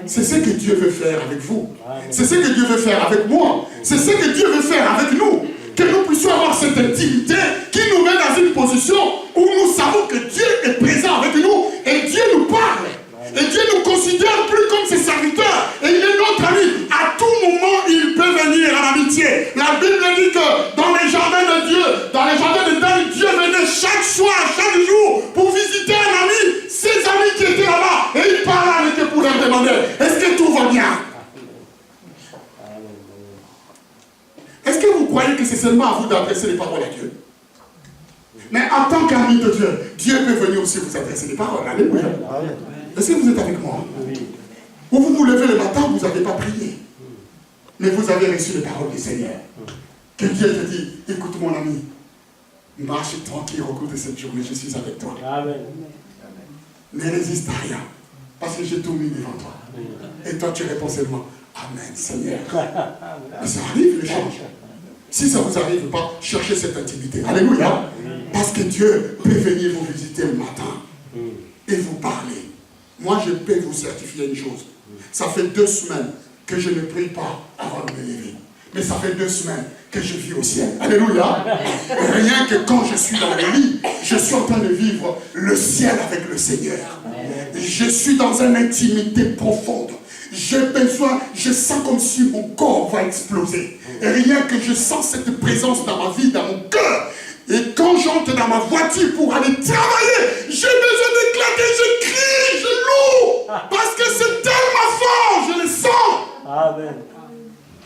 C'est ce que Dieu veut faire avec vous. C'est ce que Dieu veut faire avec moi. C'est ce que Dieu veut faire avec nous. Que nous puissions avoir cette intimité qui nous met dans une position où nous savons que Dieu est présent avec nous et Dieu nous parle. Et Dieu nous considère plus comme ses serviteurs. Et il est notre ami. À tout moment, il peut venir en amitié. La Bible dit que dans les jardins de Dieu, dans les jardins de Dieu venait chaque soir, chaque jour, pour visiter un ami, ses amis qui étaient là-bas. Et il parlait avec eux pour leur demander, est-ce que tout va bien? Est-ce que vous croyez que c'est seulement à vous d'adresser les paroles à Dieu? Mais en tant qu'ami de Dieu, Dieu peut venir aussi vous adresser les paroles. Alléluia. Est-ce que vous êtes avec moi? Ou vous vous levez le matin, vous n'avez pas prié. Mais vous avez reçu les paroles du Seigneur. Que Dieu te dit, écoute mon ami, marche tranquille au cours de cette journée, je suis avec toi. Amen. Ne résiste à rien, parce que j'ai tout mis devant toi. Et toi tu réponds seulement, Amen Seigneur. Mais ça arrive l'échange. Si ça ne vous arrive pas, cherchez cette intimité. Alléluia. Parce que Dieu peut venir vous visiter le matin et vous parler. Moi, je peux vous certifier une chose. Ça fait 2 semaines que je ne prie pas avant de me lever. Mais ça fait 2 semaines que je vis au ciel. Alléluia. Rien que quand je suis dans le lit, je suis en train de vivre le ciel avec le Seigneur. Je suis dans une intimité profonde. J'ai besoin, je sens comme si mon corps va exploser. Et rien que je sens cette présence dans ma vie, dans mon cœur. Et quand j'entre dans ma voiture pour aller travailler, j'ai besoin d'éclater, je crie, je loue. Parce que c'est tellement fort, je le sens. Amen.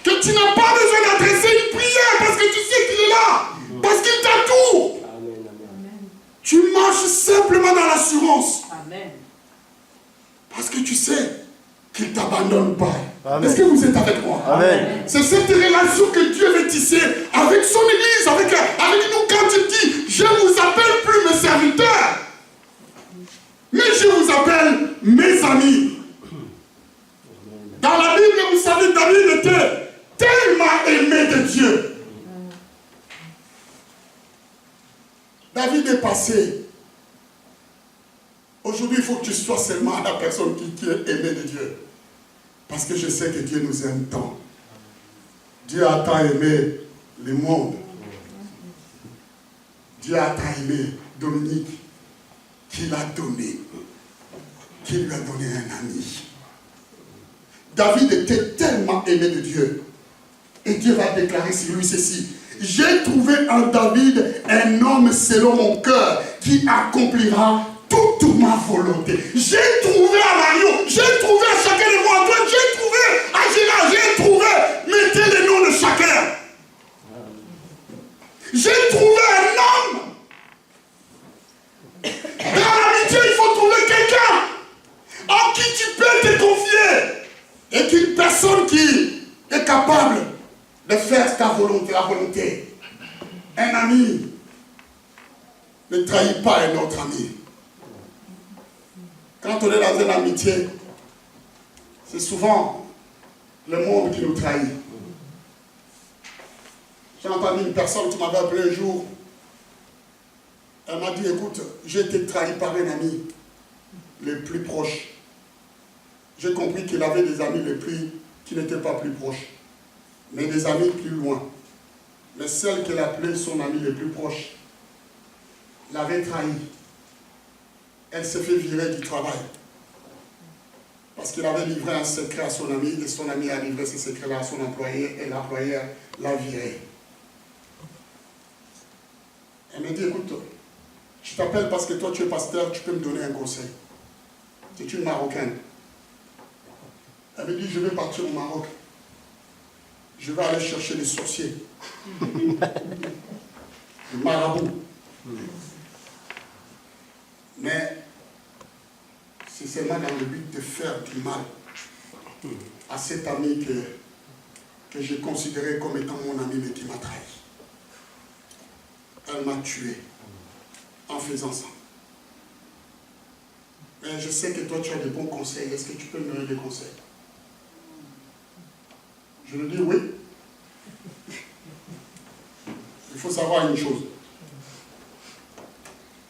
Que tu n'as pas besoin d'adresser une prière parce que tu sais qu'il est là. Parce qu'il t'entoure. Tu marches simplement dans l'assurance. Parce que tu sais qu'il ne t'abandonne pas. Est-ce que vous êtes avec moi? Amen. C'est cette relation que Dieu veut tisser avec son Église, avec nous quand il dit, je ne vous appelle plus mes serviteurs, je vous appelle mes amis. Dans la Bible, vous savez, David était tellement aimé de Dieu. David est passé. Aujourd'hui, il faut que tu sois seulement la personne qui est aimée de Dieu. Parce que je sais que Dieu nous aime tant. Dieu a tant aimé le monde. Dieu a tant aimé Dominique qu'il a donné, qu'il lui a donné un ami. David était tellement aimé de Dieu. Et Dieu va déclarer sur lui ceci. J'ai trouvé en David un homme selon mon cœur qui accomplira toute ma volonté. J'ai trouvé à Mario, j'ai trouvé à chacun de vous, Antoine, j'ai trouvé à Gérard, j'ai trouvé, mettez les noms de chacun. J'ai trouvé un homme. Dans l'amitié, il faut trouver quelqu'un en qui tu peux te confier. Et qu'une personne qui est capable de faire ta volonté, la volonté. Un ami ne trahit pas un autre ami. Quand on est dans une amitié, c'est souvent le monde qui nous trahit. J'ai entendu une personne qui m'avait appelé un jour. Elle m'a dit, écoute, j'ai été trahi par un ami le plus proche. J'ai compris qu'il avait des amis qui n'étaient pas plus proches, mais des amis plus loin. Mais celle qu'elle appelait son ami le plus proche l'avait trahi. Elle s'est fait virer du travail. Parce qu'il avait livré un secret à son ami, et son ami a livré ce secret-là à son employé, et l'employeur l'a viré. Elle m'a dit, écoute, je t'appelle parce que toi tu es pasteur, tu peux me donner un conseil. C'est une Marocaine. Elle me dit, je vais partir au Maroc. Je vais aller chercher des sorciers. Des marabouts. Mais c'est seulement dans le but de faire du mal à cet ami que j'ai considéré comme étant mon ami mais qui m'a trahi. Elle m'a tué en faisant ça. Mais je sais que toi tu as de bons conseils. Est-ce que tu peux me donner des conseils? Je lui dis oui. Il faut savoir une chose.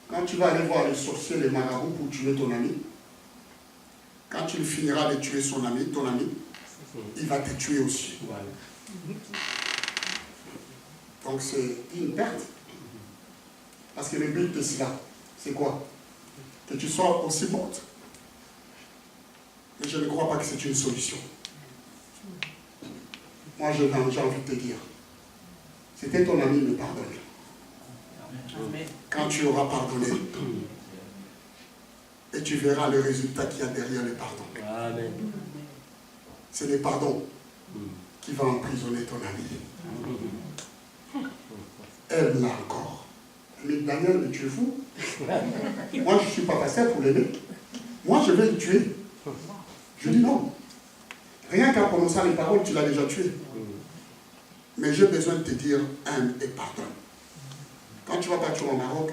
Quand tu vas aller voir les sorciers, les marabouts pour tuer ton ami, quand tu finiras de tuer ton ami, il va te tuer aussi. Donc c'est une perte. Parce que le but de cela, c'est quoi? Que tu sois aussi morte. Mais je ne crois pas que c'est une solution. Moi, j'ai envie de te dire, c'était ton ami, mais pardonne. Quand tu auras pardonné, et tu verras le résultat qu'il y a derrière le pardon. Amen. C'est le pardon qui va emprisonner ton ami. Aime-la encore. Mais Daniel, mais tu es fou. Moi, je ne suis pas passé pour l'aimer. Moi, je vais le tuer. Je dis non. Rien qu'en prononçant les paroles, tu l'as déjà tué. Mais j'ai besoin de te dire, aime et pardonne. Quand tu vas partir au Maroc,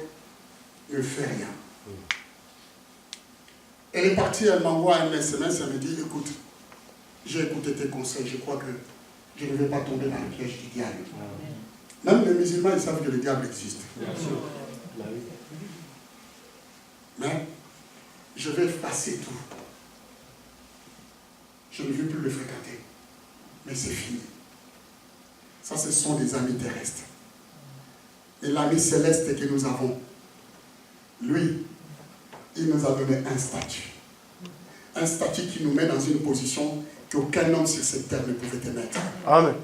ne fais rien. Elle est partie, elle m'envoie un SMS, elle me dit, écoute, j'ai écouté tes conseils, je crois que je ne vais pas tomber dans le piège du diable. Même les musulmans, ils savent que le diable existe. Mais je vais passer tout. Je ne veux plus le fréquenter. Mais c'est fini. Ça, ce sont des amis terrestres. Et l'ami céleste que nous avons, lui, il nous a donné un statut. Un statut qui nous met dans une position qu'aucun homme sur cette terre ne pouvait te mettre. Amen.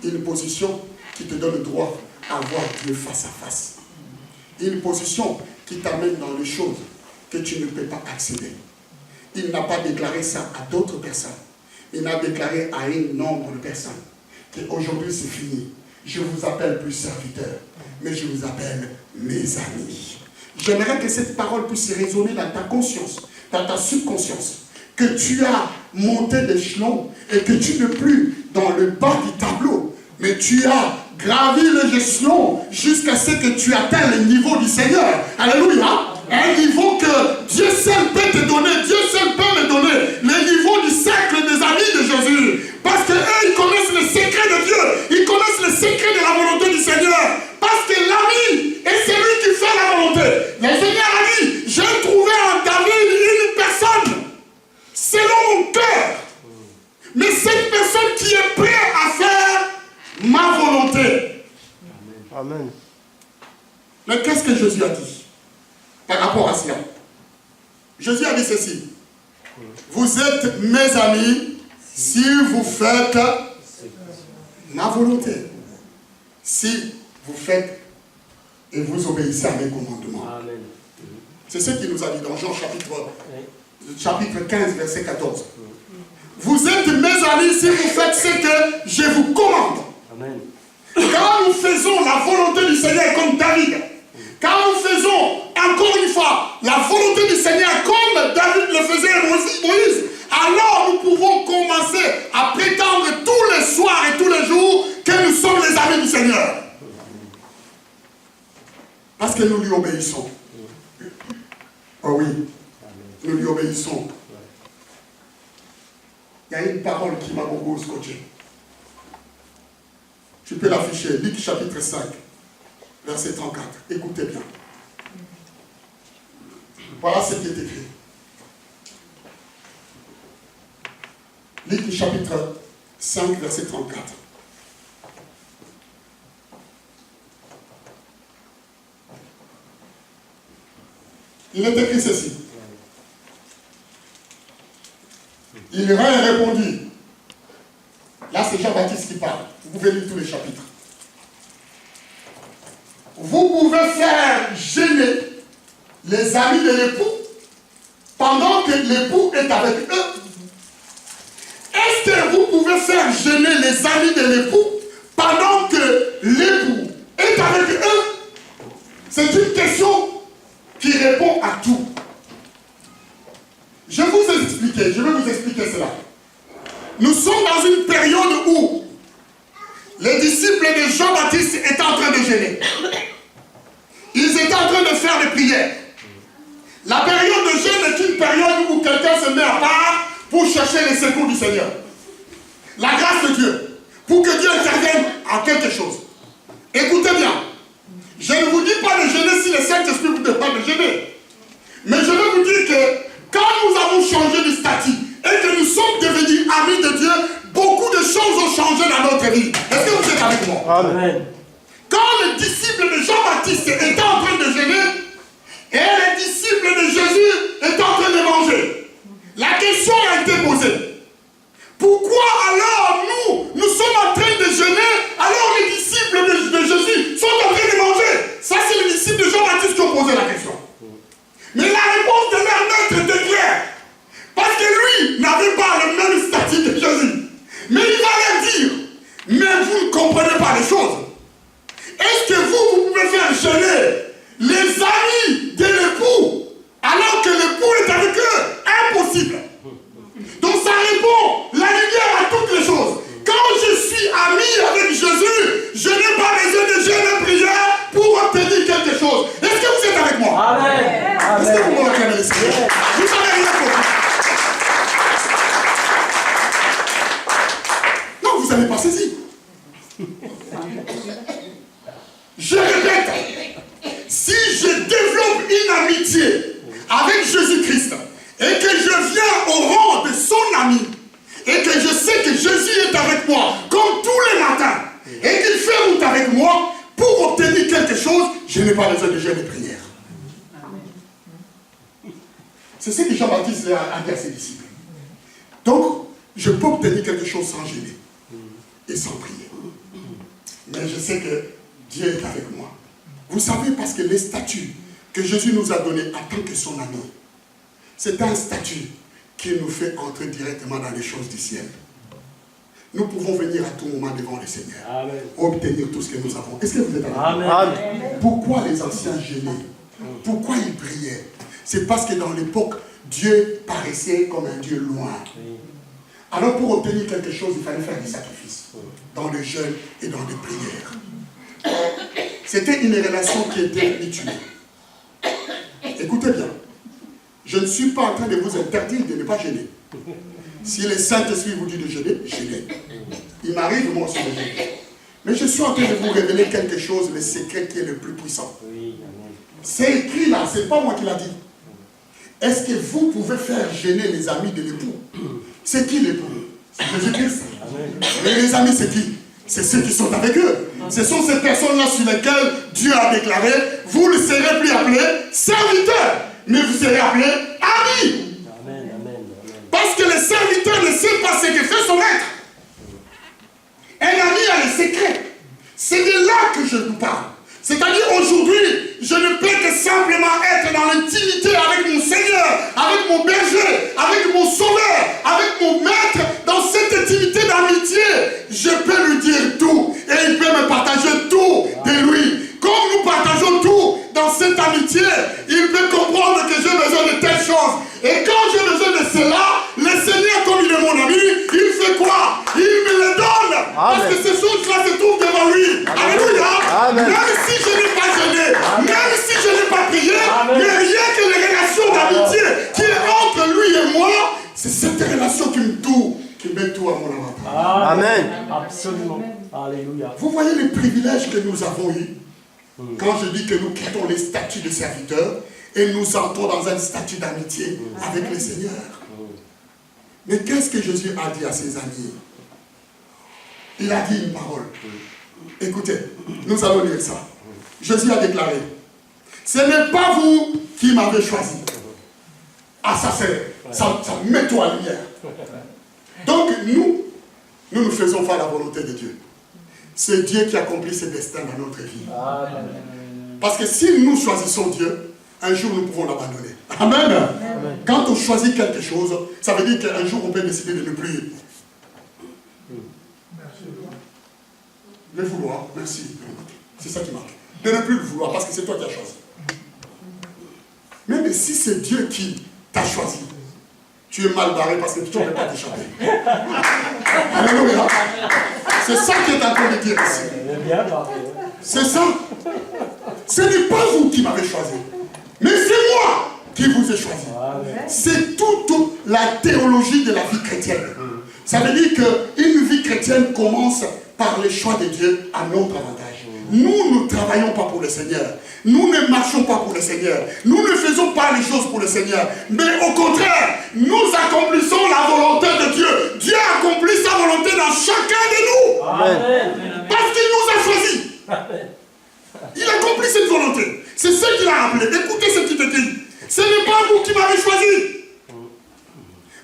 Une position qui te donne le droit à voir Dieu face à face. Une position qui t'amène dans les choses que tu ne peux pas accéder. Il n'a pas déclaré ça à d'autres personnes. Il a déclaré à un nombre de personnes qu'aujourd'hui c'est fini. Je vous appelle plus serviteurs, mais je vous appelle mes amis. J'aimerais que cette parole puisse résonner dans ta conscience, dans ta subconscience, que tu as monté l'échelon et que tu n'es plus dans le bas du tableau, mais tu as gravi les échelons jusqu'à ce que tu atteignes le niveau du Seigneur. Alléluia. Un niveau que Dieu seul peut te donner, Dieu seul peut me donner. Le niveau du cercle des amis de Jésus. Parce qu'eux, ils connaissent le secret de Dieu. Ils connaissent le secret de la volonté du Seigneur. Parce que l'ami est celui qui fait la volonté. Le Seigneur a dit, j'ai trouvé en David une personne selon mon cœur. Mais cette personne qui est prête à faire ma volonté. Amen. Mais qu'est-ce que Jésus a dit par rapport à cela? Jésus a dit ceci. Vous êtes mes amis si vous faites ma volonté. Si vous faites et vous obéissez à mes commandements. Amen. C'est ce qu'il nous a dit dans Jean chapitre 15, verset 14. Vous êtes mes amis si vous faites ce que je vous commande. Amen. Quand nous faisons la volonté du Seigneur comme David, quand nous faisons encore une fois la volonté du Seigneur comme David le faisait à Moïse, alors nous pouvons commencer à prétendre tous les soirs et tous les jours que nous sommes les amis du Seigneur. Parce que nous lui obéissons. Oh oui, nous lui obéissons. Il y a une parole qui m'a beaucoup scotché. Tu peux l'afficher, Luc chapitre 5, verset 34. Écoutez bien. Voilà ce qui est écrit. Luc chapitre 5, verset 34. Il est écrit ceci. Il répondit. Là, c'est Jean-Baptiste qui parle. Vous pouvez lire tous les chapitres. Vous pouvez faire gêner les amis de l'époux pendant que l'époux est avec eux. Est-ce que vous pouvez faire gêner les amis de l'époux pendant que l'époux est avec eux? C'est une question qui répond à tout. Je vais vous expliquer cela. Nous sommes dans une période où les disciples de Jean-Baptiste étaient en train de jeûner. Ils étaient en train de faire des prières. La période de jeûne est une période où quelqu'un se met à part pour chercher les secours du Seigneur. La grâce de Dieu. Pour que Dieu intervienne en quelque chose. Écoutez bien. Je ne vous dis pas de jeûner si le Saint-Esprit vous demande de jeûner. Mais je veux vous dire que quand nous avons changé de statut et que nous sommes devenus amis de Dieu, beaucoup de choses ont changé dans notre vie. Est-ce que vous êtes avec moi? Amen. Quand les disciples de Jean-Baptiste étaient en train de jeûner et les disciples de Jésus étaient en train de manger, la question a été posée. Pourquoi alors nous sommes en train de jeûner alors les disciples de Jésus sont en train de manger? Ça, c'est les disciples de Jean-Baptiste qui ont posé la question. Mais la réponse de leur maître était claire. Parce que lui n'avait pas le même statut que Jésus. Mais il va leur dire, mais vous ne comprenez pas les choses. Est-ce que vous pouvez faire jeûner les amis de l'époux alors que l'époux est avec eux? Impossible. Donc ça répond la lumière à toutes les choses. Quand je suis ami avec Jésus, je n'ai pas besoin de jeûne et prière pour obtenir quelque chose. Est-ce que vous êtes avec moi? Amen. Est-ce que vous me regardez l'esprit? Vous savez rien compris. Non, vous n'avez pas saisi. Je répète, si je développe une amitié avec Jésus-Christ et que je viens au rang de son ami et que je sais que Jésus est avec moi comme tous les matins et qu'il fait route avec moi pour obtenir quelque chose, je n'ai pas besoin de jeûne et prière. C'est ce que Jean-Baptiste a dit à ses disciples. Donc, je peux obtenir quelque chose sans gêner et sans prier. Mais je sais que Dieu est avec moi. Vous savez, parce que les statuts que Jésus nous a donnés en tant que son ami, c'est un statut qui nous fait entrer directement dans les choses du ciel. Nous pouvons venir à tout moment devant le Seigneur. Amen. Obtenir tout ce que nous avons. Est-ce que vous êtes avec moi? Amen. Amen. Pourquoi les anciens gênaient? Pourquoi ils priaient? C'est parce que dans l'époque, Dieu paraissait comme un Dieu loin. Alors pour obtenir quelque chose, il fallait faire des sacrifices. Dans le jeûne et dans les prières. C'était une relation qui était mutuelle. Écoutez Je ne suis pas en train de vous interdire de ne pas gêner. Si le Saint-Esprit vous dit de gêner, gênez. Il m'arrive moi aussi de gêner. Mais je suis en train de vous révéler quelque chose, le secret qui est le plus puissant. C'est écrit là, c'est pas moi qui l'a dit. Est-ce que vous pouvez faire gêner les amis de l'époux? C'est qui l'époux? C'est Jésus-Christ. Mais les amis, c'est qui? C'est ceux qui sont avec eux. Ce sont ces personnes-là sur lesquelles Dieu a déclaré, vous ne serez plus appelés serviteurs, mais vous serez appelés amis. Parce que le serviteur ne sait pas ce que fait son maître. Un ami a le secret. C'est de là que je vous parle. C'est-à-dire aujourd'hui, je ne peux que simplement être dans l'intimité avec mon Seigneur, avec mon berger, avec mon sauveur, avec mon maître, dans cette intimité d'amitié. Je peux lui dire tout et il peut me partager tout de lui. Comme nous partageons tout dans cette amitié, il peut comprendre que j'ai besoin de telle chose. Et quand j'ai besoin de cela, le Seigneur, comme il est mon ami, il fait quoi? Il me le donne. Amen. Parce que ces choses-là se trouvent devant lui. Alléluia. Même si je n'ai pas gêné, même si je n'ai pas prié, mais rien que les relations d'amitié qui est entre lui et moi, c'est cette relation qui met tout à mon avantage. Amen. Absolument. Alléluia. Vous voyez les privilèges que nous avons eus quand je dis que nous quittons les statuts de serviteurs et nous entrons dans un statut d'amitié avec le Seigneur. Mais qu'est-ce que Jésus a dit à ses amis? Il a dit une parole. Écoutez, nous allons lire ça. Jésus a déclaré, ce n'est pas vous qui m'avez choisi. Ah, ça met toi en lumière. Donc nous faisons faire la volonté de Dieu. C'est Dieu qui accomplit ses destins dans notre vie. Parce que si nous choisissons Dieu, un jour nous pouvons l'abandonner. Amen. Amen. Quand on choisit quelque chose, ça veut dire qu'un jour on peut décider de ne plus le vouloir. Merci. C'est ça qui marche. De ne plus le vouloir parce que c'est toi qui as choisi. Même si c'est Dieu qui t'a choisi, tu es mal barré parce que tu ne peux pas t'échapper. Alléluia. C'est ça qui est en train de dire ici. C'est ça. Ce n'est pas vous qui m'avez choisi, mais c'est moi qui vous ai choisi. C'est toute la théologie de la vie chrétienne. Ça veut dire qu'une vie chrétienne commence par le choix de Dieu à notre avantage. Nous ne travaillons pas pour le Seigneur. Nous ne marchons pas pour le Seigneur. Nous ne faisons pas les choses pour le Seigneur. Mais au contraire, nous accomplissons la volonté de Dieu. Dieu accomplit sa volonté dans chacun de nous. Amen. Parce qu'il nous a choisis. Amen. Il accomplit cette volonté. C'est ce qu'il a rappelé. Écoutez ce qu'il te dit. Ce n'est pas vous qui m'avez choisi.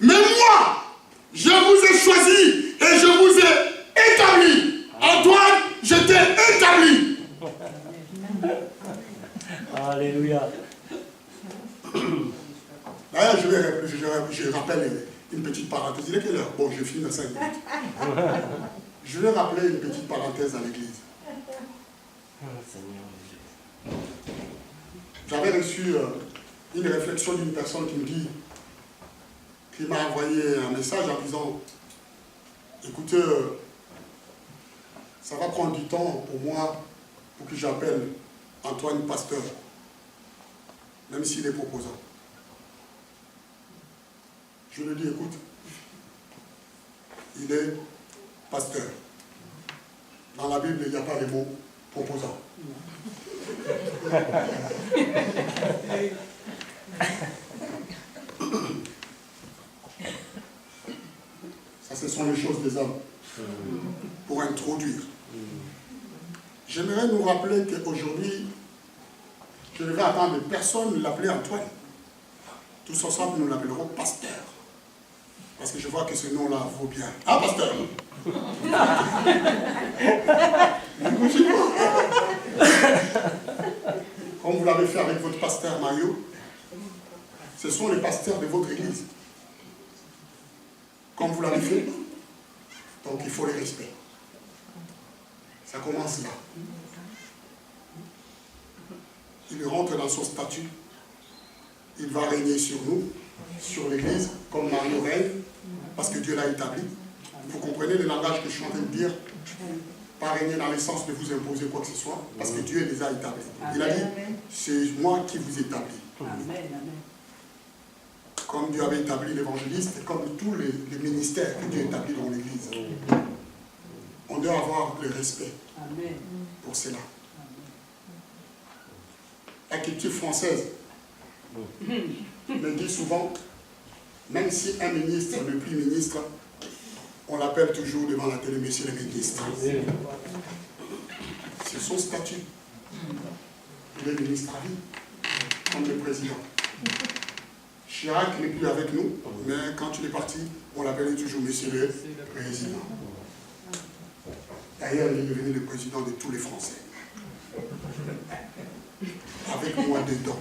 Mais moi, je vous ai choisi et je vous ai établi. Antoine, je t'ai établi. Alléluia. D'ailleurs, je rappelle une petite parenthèse. Il est quelle heure? Bon, je finis dans 5 minutes. Je vais rappeler une petite parenthèse à l'église. J'avais reçu une réflexion d'une personne qui m'a envoyé un message en disant, écoutez, ça va prendre du temps pour moi pour que j'appelle Antoine pasteur, même s'il est proposant. Je lui dis, écoute, il est pasteur. Dans la Bible, il n'y a pas le mot proposant. Ça, ce sont les choses des hommes. Pour introduire. J'aimerais nous rappeler qu'aujourd'hui, je ne vais attendre personne de l'appeler Antoine. Tous ensemble, nous l'appellerons pasteur. Parce que je vois que ce nom-là vaut bien. Ah, pasteur! Comme vous l'avez fait avec votre pasteur Mario, ce sont les pasteurs de votre église. Comme vous l'avez fait, donc il faut les respecter. Ça commence là. Il rentre dans son statut. Il va régner sur nous, sur l'église, comme Mario règne, parce que Dieu l'a établi. Vous comprenez le langage que je suis en train de dire? Pas régner dans le sens de vous imposer quoi que ce soit, parce que Dieu les a établis. Il a dit, c'est moi qui vous établis. comme Dieu avait établi l'évangéliste et comme tous les ministères que Dieu établit dans l'Église. On doit avoir le respect pour cela. La culture française me dit souvent, même si un ministre n'est plus ministre, on l'appelle toujours devant la télé, monsieur le ministre. C'est son statut. Il est ministre à vie, comme le président. Chirac n'est plus avec nous, mais quand il est parti, on l'appelait toujours monsieur le président. D'ailleurs, il est devenu le président de tous les Français. Avec moi dedans.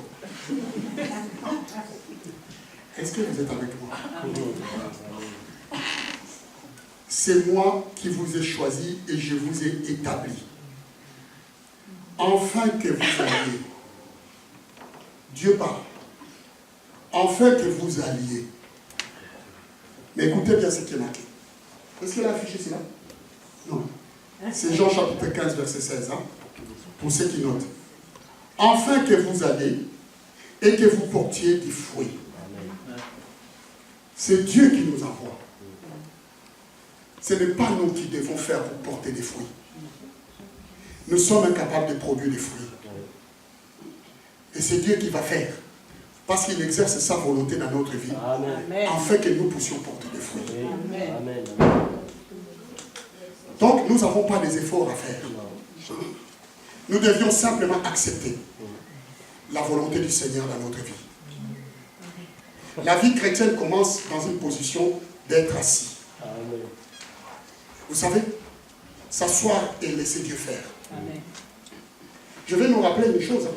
Est-ce que vous êtes avec moi? C'est moi qui vous ai choisi et je vous ai établi. Afin que vous alliez. Dieu parle. Afin que vous alliez. Mais écoutez bien ce qui est marqué. Est-ce qu'il a affiché cela? Non. C'est Jean chapitre 15, verset 16. Hein? Pour ceux qui notent. Afin que vous alliez et que vous portiez du fruit. C'est Dieu qui nous envoie. Ce n'est pas nous qui devons faire pour porter des fruits. Nous sommes incapables de produire des fruits. Et c'est Dieu qui va faire. Parce qu'il exerce sa volonté dans notre vie. Amen. Afin que nous puissions porter des fruits. Amen. Donc, nous n'avons pas des efforts à faire. Nous devions simplement accepter la volonté du Seigneur dans notre vie. La vie chrétienne commence dans une position d'être assis. Amen. Vous savez, s'asseoir et laisser Dieu faire. Amen. Je vais nous rappeler une chose.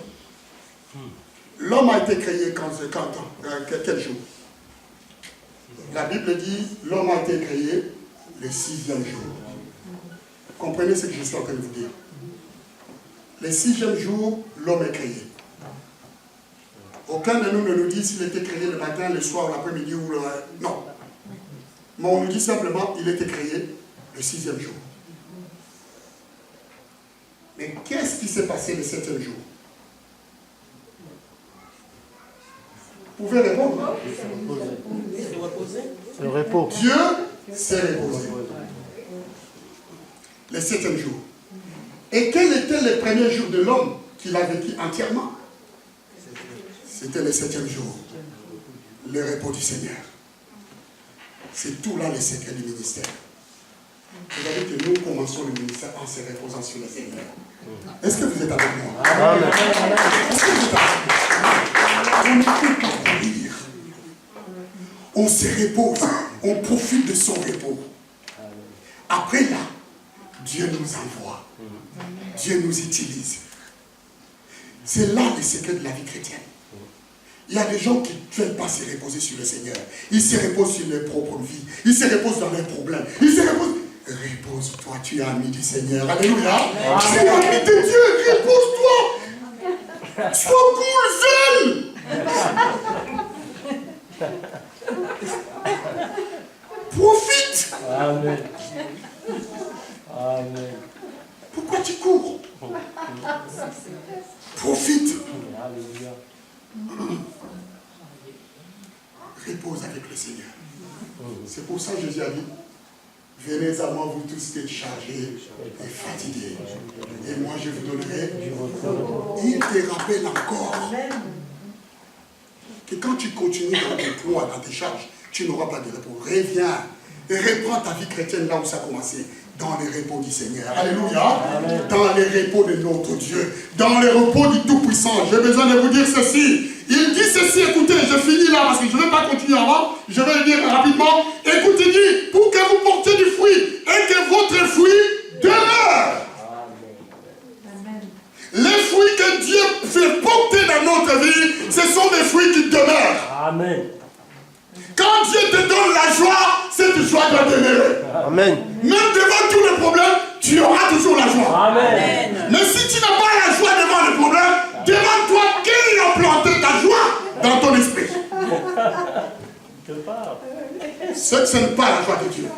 L'homme a été créé quel jour? La Bible dit, l'homme a été créé le 6e jour. Comprenez ce que je suis en train de vous dire. Le 6e jour, l'homme est créé. Aucun de nous ne nous dit s'il était créé le matin, le soir, l'après-midi ou le... Non. Mais on nous dit simplement qu'il était créé le 6e jour. Mais qu'est-ce qui s'est passé le 7e jour? Vous pouvez répondre? Le repos. Dieu s'est reposé. Le 7e jour. Et quel était le premier jour de l'homme qu'il a vécu entièrement? C'était le 7e jour. Le repos du Seigneur. C'est tout là le secret du ministère. Vous savez que nous commençons le ministère en se reposant sur le Seigneur. Est-ce que vous êtes avec moi? Amen. Est-ce que vous êtes avec moi? On n'écoute pas pour lire. On se repose. On profite de son repos. Après là, Dieu nous envoie. Dieu nous utilise. C'est là le secret de la vie chrétienne. Il y a des gens qui ne veulent pas se reposer sur le Seigneur. Ils se reposent sur leur propre vie. Ils se reposent dans leurs problèmes. Ils se reposent. Repose-toi, tu es ami du Seigneur. Alléluia. Tu es ami de Dieu. Repose-toi. Sois cool, jeune. Profite. Amen. Amen. Pourquoi tu cours? Profite. Repose avec le Seigneur. C'est pour ça que Jésus a dit, venez à moi, vous tous qui êtes chargés et fatigués, et moi je vous donnerai du repos. Il te rappelle encore que quand tu continues dans tes poids, dans tes charges, tu n'auras pas de repos. Reviens et reprends ta vie chrétienne là où ça a commencé. Dans les repos du Seigneur. Alléluia. Amen. Dans les repos de notre Dieu. Dans les repos du Tout-Puissant. J'ai besoin de vous dire ceci. Il dit ceci, écoutez, je finis là parce que je ne vais pas continuer avant. Je vais le dire rapidement. Écoutez, il dit, pour que vous portiez du fruit et que votre fruit demeure. Amen. Les fruits que Dieu fait porter dans notre vie, ce sont des fruits qui demeurent. Amen. Quand Dieu te donne la joie, cette joie doit demeurer. Amen. Même devant tous les problèmes, tu auras toujours la joie. Amen. Mais si tu n'as pas la joie devant les problèmes, demande-toi qui a planté ta joie dans ton esprit. Ce n'est pas la joie de Dieu.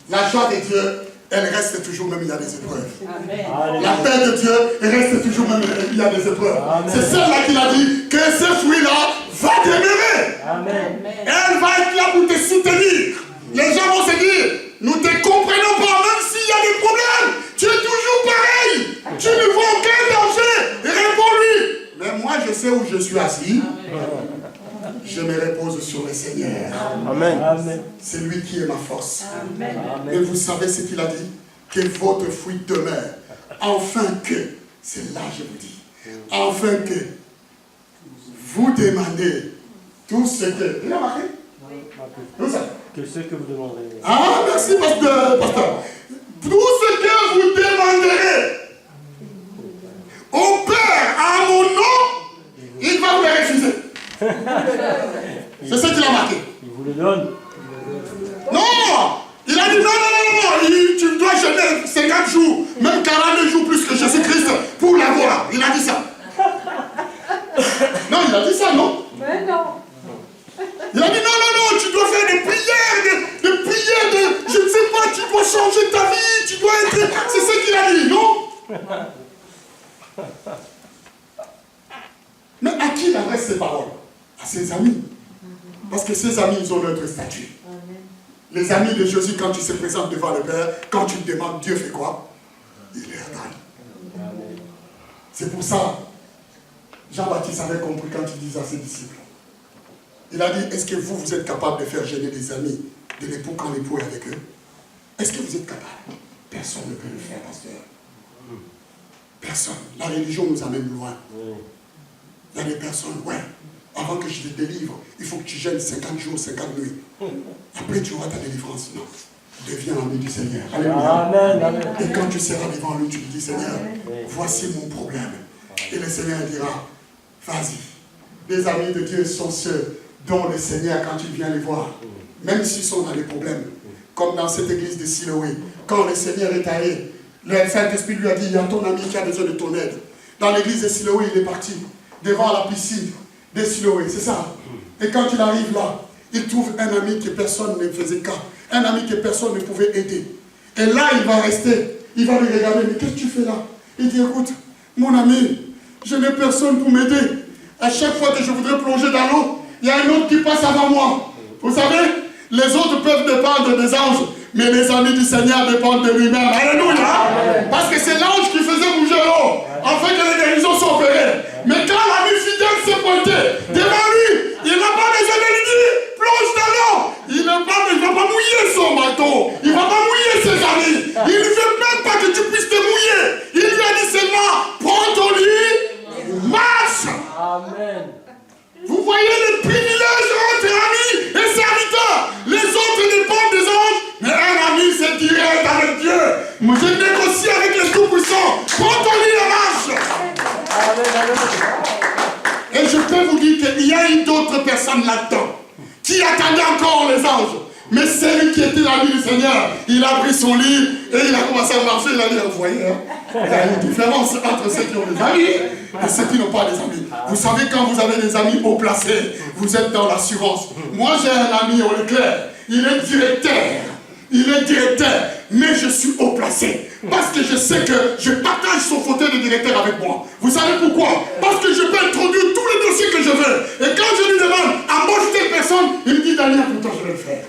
La joie de Dieu, elle reste toujours même il y a des épreuves. Amen. La paix de Dieu reste toujours même il y a des épreuves. C'est celle-là qu'il a dit que ce fruit-là va demeurer. Amen. Elle va être là pour te soutenir. Les gens vont se dire, nous ne te comprenons pas, même s'il y a des problèmes. Tu es toujours pareil. Tu ne vois aucun danger. Réponds-lui. Mais moi, je sais où je suis assis. Je me repose sur le Seigneur. Amen. Amen. C'est lui qui est ma force. Amen. Et vous savez ce qu'il a dit? Que votre fruit demeure. Enfin que, c'est là je vous dis, enfin que vous demandez tout ce que... Il a marqué? Tout ça. Que ce que vous demanderez. Ah, merci, pasteur. Tout ce que vous demanderez au Père à mon nom, il va vous le refuser. C'est ce qu'il a marqué. Il vous le donne. Non! Il a dit non, tu dois jeûner 50 jours, même 42 jours plus que Jésus-Christ pour l'avoir. Il a dit ça. Non, il a dit ça, non? Mais non. Il a dit non, tu dois faire des prières, des prières je ne sais pas, tu dois changer ta vie, tu dois être... C'est ce qu'il a dit, non? Mais à qui il adresse ces paroles? À ses amis. Parce que ses amis, ils ont notre statut. Les amis de Jésus, quand tu se présentes devant le Père, quand tu te demandes, Dieu fait quoi? Il les donne. C'est pour ça, Jean-Baptiste avait compris quand il disait à ses disciples. Il a dit, est-ce que vous êtes capable de faire gêner des amis de l'époux quand l'époux est avec eux? Est-ce que vous êtes capable? Personne ne peut le faire, pasteur. Personne. La religion nous amène loin. Il y a des personnes, ouais. Avant que je te délivre, il faut que tu gênes 50 jours, 50 nuits. Après, tu auras ta délivrance. Non. Deviens ami du Seigneur. Alléluia. Amen. Amen. Et quand tu seras devant lui, tu lui dis, Seigneur, voici mon problème. Et le Seigneur dira, vas-y. Les amis de Dieu sont ceux dont le Seigneur, quand tu viens les voir, même s'ils sont dans des problèmes, comme dans cette église de Siloé, quand le Seigneur est allé, le Saint-Esprit lui a dit, il y a ton ami qui a besoin de ton aide. Dans l'église de Siloé, il est parti devant la piscine de Siloé, c'est ça. Et quand il arrive là, il trouve un ami que personne ne faisait cas, un ami que personne ne pouvait aider. Et là, il va rester, il va lui regarder, mais qu'est-ce que tu fais là? Il dit, écoute, mon ami, je n'ai personne pour m'aider. À chaque fois que je voudrais plonger dans l'eau, il y a un autre qui passe avant moi. Vous savez, les autres peuvent dépendre des anges, mais les amis du Seigneur dépendent de lui-même. Alléluia! Parce que c'est l'ange qui faisait bouger l'eau, afin que les guérisons soient opérées. Mais quand l'ami fidèle s'est pointé devant lui, il n'a pas besoin de lui dire, plonge dans l'eau. Il ne va pas mouiller son bateau. Il ne va pas mouiller ses amis. Il ne veut même pas que tu puisses te mouiller. Il lui a dit seulement, prends ton lit, marche. Amen. Vous voyez les privilèges entre amis et serviteurs. Les autres dépendent des anges, mais un ami c'est direct avec Dieu. Moi je négocie avec les tout-puissants. Prends ton lit et marche. Et je peux vous dire qu'il y a une autre personne là-dedans qui attendait encore les anges. Mais celui qui était l'ami du Seigneur, il a pris son lit et il a commencé à marcher. Il a dit, vous voyez, hein, il y a une différence entre ceux qui ont des amis et ceux qui n'ont pas des amis. Vous savez, quand vous avez des amis haut placés, vous êtes dans l'assurance. Moi, j'ai un ami au Leclerc. Il est directeur. Mais je suis haut placé. Parce que je sais que je partage son fauteuil de directeur avec moi. Vous savez pourquoi? Parce que je peux introduire tous les dossiers que je veux. Et quand je lui demande, embauche telle personne, il me dit, Daniel, pourtant je vais le faire.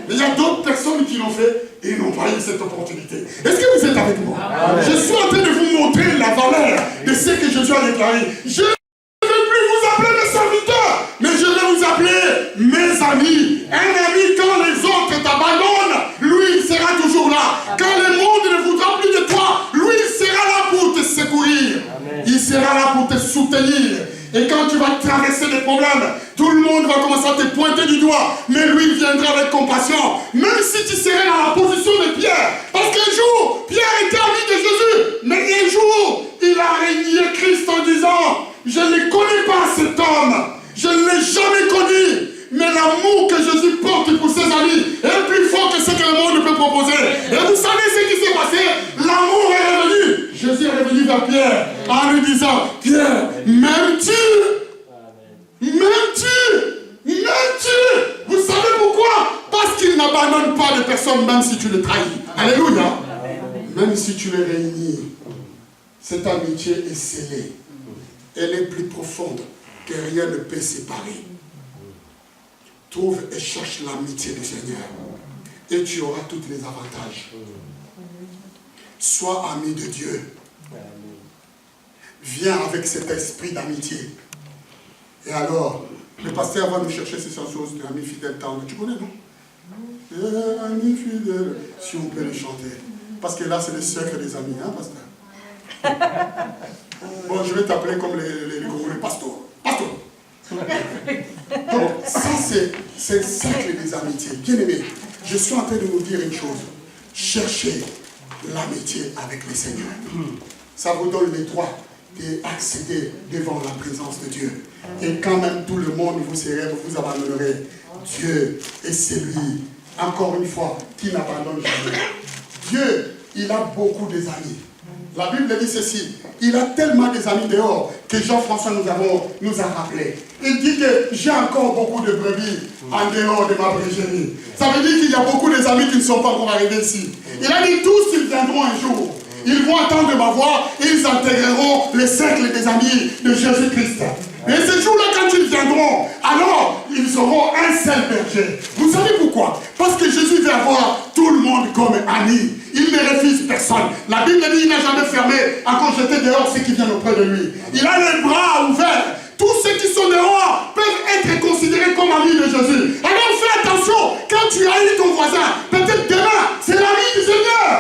Il y a d'autres personnes qui l'ont fait et n'ont pas eu cette opportunité. Est-ce que vous êtes avec moi? Je suis en train de vous montrer la valeur de ce que Jésus a déclaré. Je ne vais plus vous appeler mes serviteurs, mais je vais vous appeler mes amis. Un ami, quand les autres t'abandonnent, lui, il sera toujours là. Quand le monde ne voudra plus de toi, lui, il sera là pour te secourir. Amen. Il sera là pour te soutenir. Et quand tu vas traverser des problèmes, tout le monde va commencer à te pointer du doigt. Mais lui, il viendra avec compassion. Même si tu serais dans la position de Pierre. Parce qu'un jour, Pierre était ami de Jésus. Mais un jour, il a régné Christ en disant, je ne connais pas cet homme. Je ne l'ai jamais connu. Mais l'amour que Jésus porte pour ses amis est plus fort que ce que le monde peut proposer. Et vous savez ce qui s'est passé? L'amour est revenu. Jésus est revenu vers Pierre en lui disant, Pierre, m'aimes-tu? M'aimes-tu? Vous savez pourquoi? Parce qu'il n'abandonne pas de personne même si tu le trahis. Alléluia. Même si tu les réunis, cette amitié est scellée. Elle est plus profonde que rien ne peut séparer. Trouve et cherche l'amitié du Seigneur. Et tu auras tous les avantages. Sois ami de Dieu. Viens avec cet esprit d'amitié. Et alors, le pasteur va nous chercher ces choses de ami fidèle tendre. Tu connais, non? Ami fidèle. Si on peut les chanter. Parce que là, c'est le cercle des amis, hein, pasteur? Bon, je vais t'appeler comme les pasteurs. Pasteur. Donc, ça, c'est le cercle des amitiés. Bien aimé, je suis en train de vous dire une chose. Cherchez l'amitié avec le Seigneur. Ça vous donne le droit d'accéder devant la présence de Dieu. Et quand même tout le monde vous abandonnerait, Dieu est celui, encore une fois, qui n'abandonne jamais. Dieu, il a beaucoup d'amis. La Bible dit ceci, il a tellement des amis dehors que Jean-François nous a rappelé. Il dit que j'ai encore beaucoup de brebis en dehors de ma bergerie. Ça veut dire qu'il y a beaucoup d'amis qui ne sont pas encore arrivés ici. Il a dit tous, ils viendront un jour. Ils vont entendre ma voix et ils intégreront le cercle des amis de Jésus-Christ. Et ce jour-là, quand ils viendront, alors ils auront un seul berger. Vous savez pourquoi? Parce que Jésus veut avoir tout le monde comme ami. Il ne refuse personne. La Bible dit qu'il n'a jamais fermé, encore jeté dehors ceux qui viennent auprès de lui. Il a les bras ouverts. Tous ceux qui sont dehors peuvent être considérés comme amis de Jésus. Alors fais attention, quand tu haïs ton voisin, peut-être demain, c'est l'ami du Seigneur.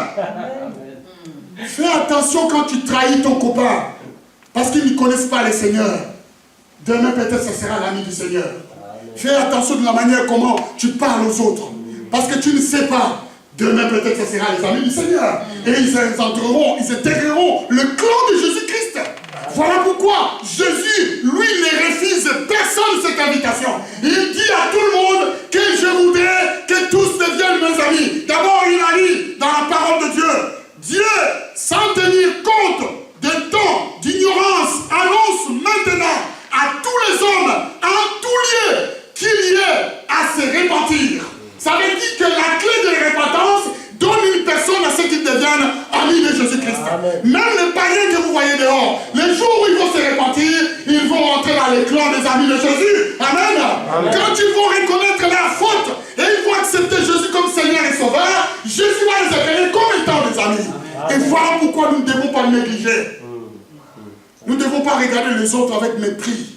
Fais attention quand tu trahis ton copain, parce qu'ils ne connaissent pas le Seigneur. Demain, peut-être, ce sera l'ami du Seigneur. Fais attention de la manière comment tu parles aux autres, parce que tu ne sais pas. Demain, peut-être, ce sera les amis du Seigneur. Et ils intégreront le clan de Jésus-Christ. Voilà pourquoi Jésus, lui, ne refuse personne cette invitation. Il dit à tout le monde que je voudrais que tous deviennent mes amis. D'abord, il a dit dans la parole de Dieu, Dieu, sans tenir compte des temps d'ignorance, annonce maintenant à tous les hommes, en tout lieu, qu'il y ait à se repentir. Ça veut dire que la clé de la repentance donne une personne à ceux qui deviennent amis de Jésus-Christ. Même les païens que vous voyez dehors, le jour où ils vont se repentir, ils vont rentrer dans les clans des amis de Jésus. Amen. Quand ils vont reconnaître leur faute et ils vont accepter Jésus comme Seigneur et Sauveur, Jésus va les appeler comme étant des amis. Et voilà pourquoi nous ne devons pas négliger. Nous ne devons pas regarder les autres avec mépris.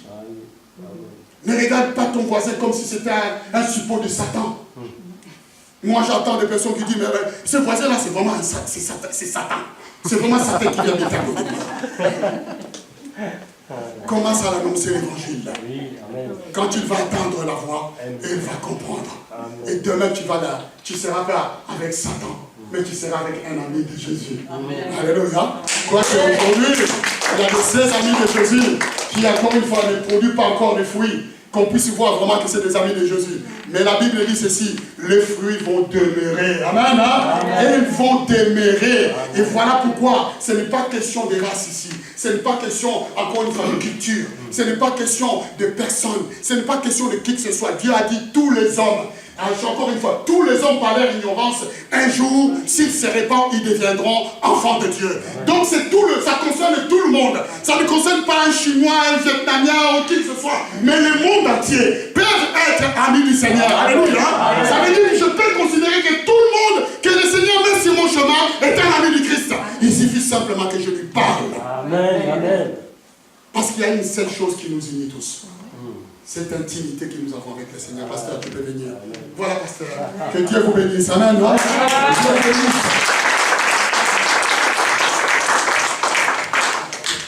Ne regarde pas ton voisin comme si c'était un suppôt de Satan. Moi, j'entends des personnes qui disent, mais ce voisin-là, c'est vraiment c'est Satan. C'est vraiment Satan qui vient de faire côté de moi. Commence à l'annoncer l'évangile. Quand il va entendre la voix, il va comprendre. Et demain, tu seras pas avec Satan, mais tu seras avec un ami de Jésus. Alléluia. Quoi qu'aujourd'hui, il y a de ces amis de Jésus qui, encore une fois, ne produisent pas encore de fruits, qu'on puisse voir vraiment que c'est des amis de Jésus. Mais la Bible dit ceci, les fruits vont demeurer. Amen. Et ils vont demeurer. Et voilà pourquoi ce n'est pas question de race ici. Ce n'est pas question, encore une fois, de culture. Ce n'est pas question de personne. Ce n'est pas question de qui que ce soit. Dieu a dit tous les hommes. Encore une fois, tous les hommes par leur ignorance, un jour, s'ils se répandent, ils deviendront enfants de Dieu. Donc c'est ça concerne tout le monde. Ça ne concerne pas un Chinois, un Vietnamien ou qui que ce soit, mais le monde entier peut être amis du Seigneur. Alléluia. Ça veut dire que je peux considérer que tout le monde que le Seigneur met sur mon chemin est un ami du Christ. Il suffit simplement que je lui parle. Amen. Amen. Parce qu'il y a une seule chose qui nous unit tous. Cette intimité que nous avons avec le Seigneur. Pasteur, tu peux venir. Voilà, pasteur. Que Dieu vous bénisse. Amen. Dieu vous bénisse.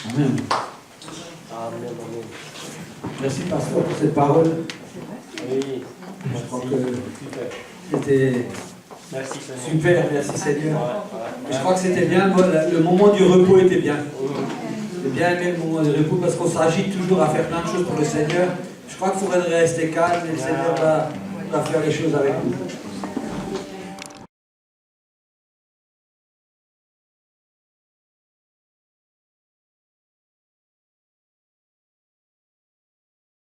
Amen. Merci, pasteur, pour cette parole. Oui. Je crois que c'était super. Merci, Seigneur. Je crois que c'était bien. Le moment du repos était bien. J'ai bien aimé le moment du repos parce qu'on s'agite toujours à faire plein de choses pour le Seigneur. Je crois qu'il faudrait rester calme et le Seigneur va faire les choses avec nous.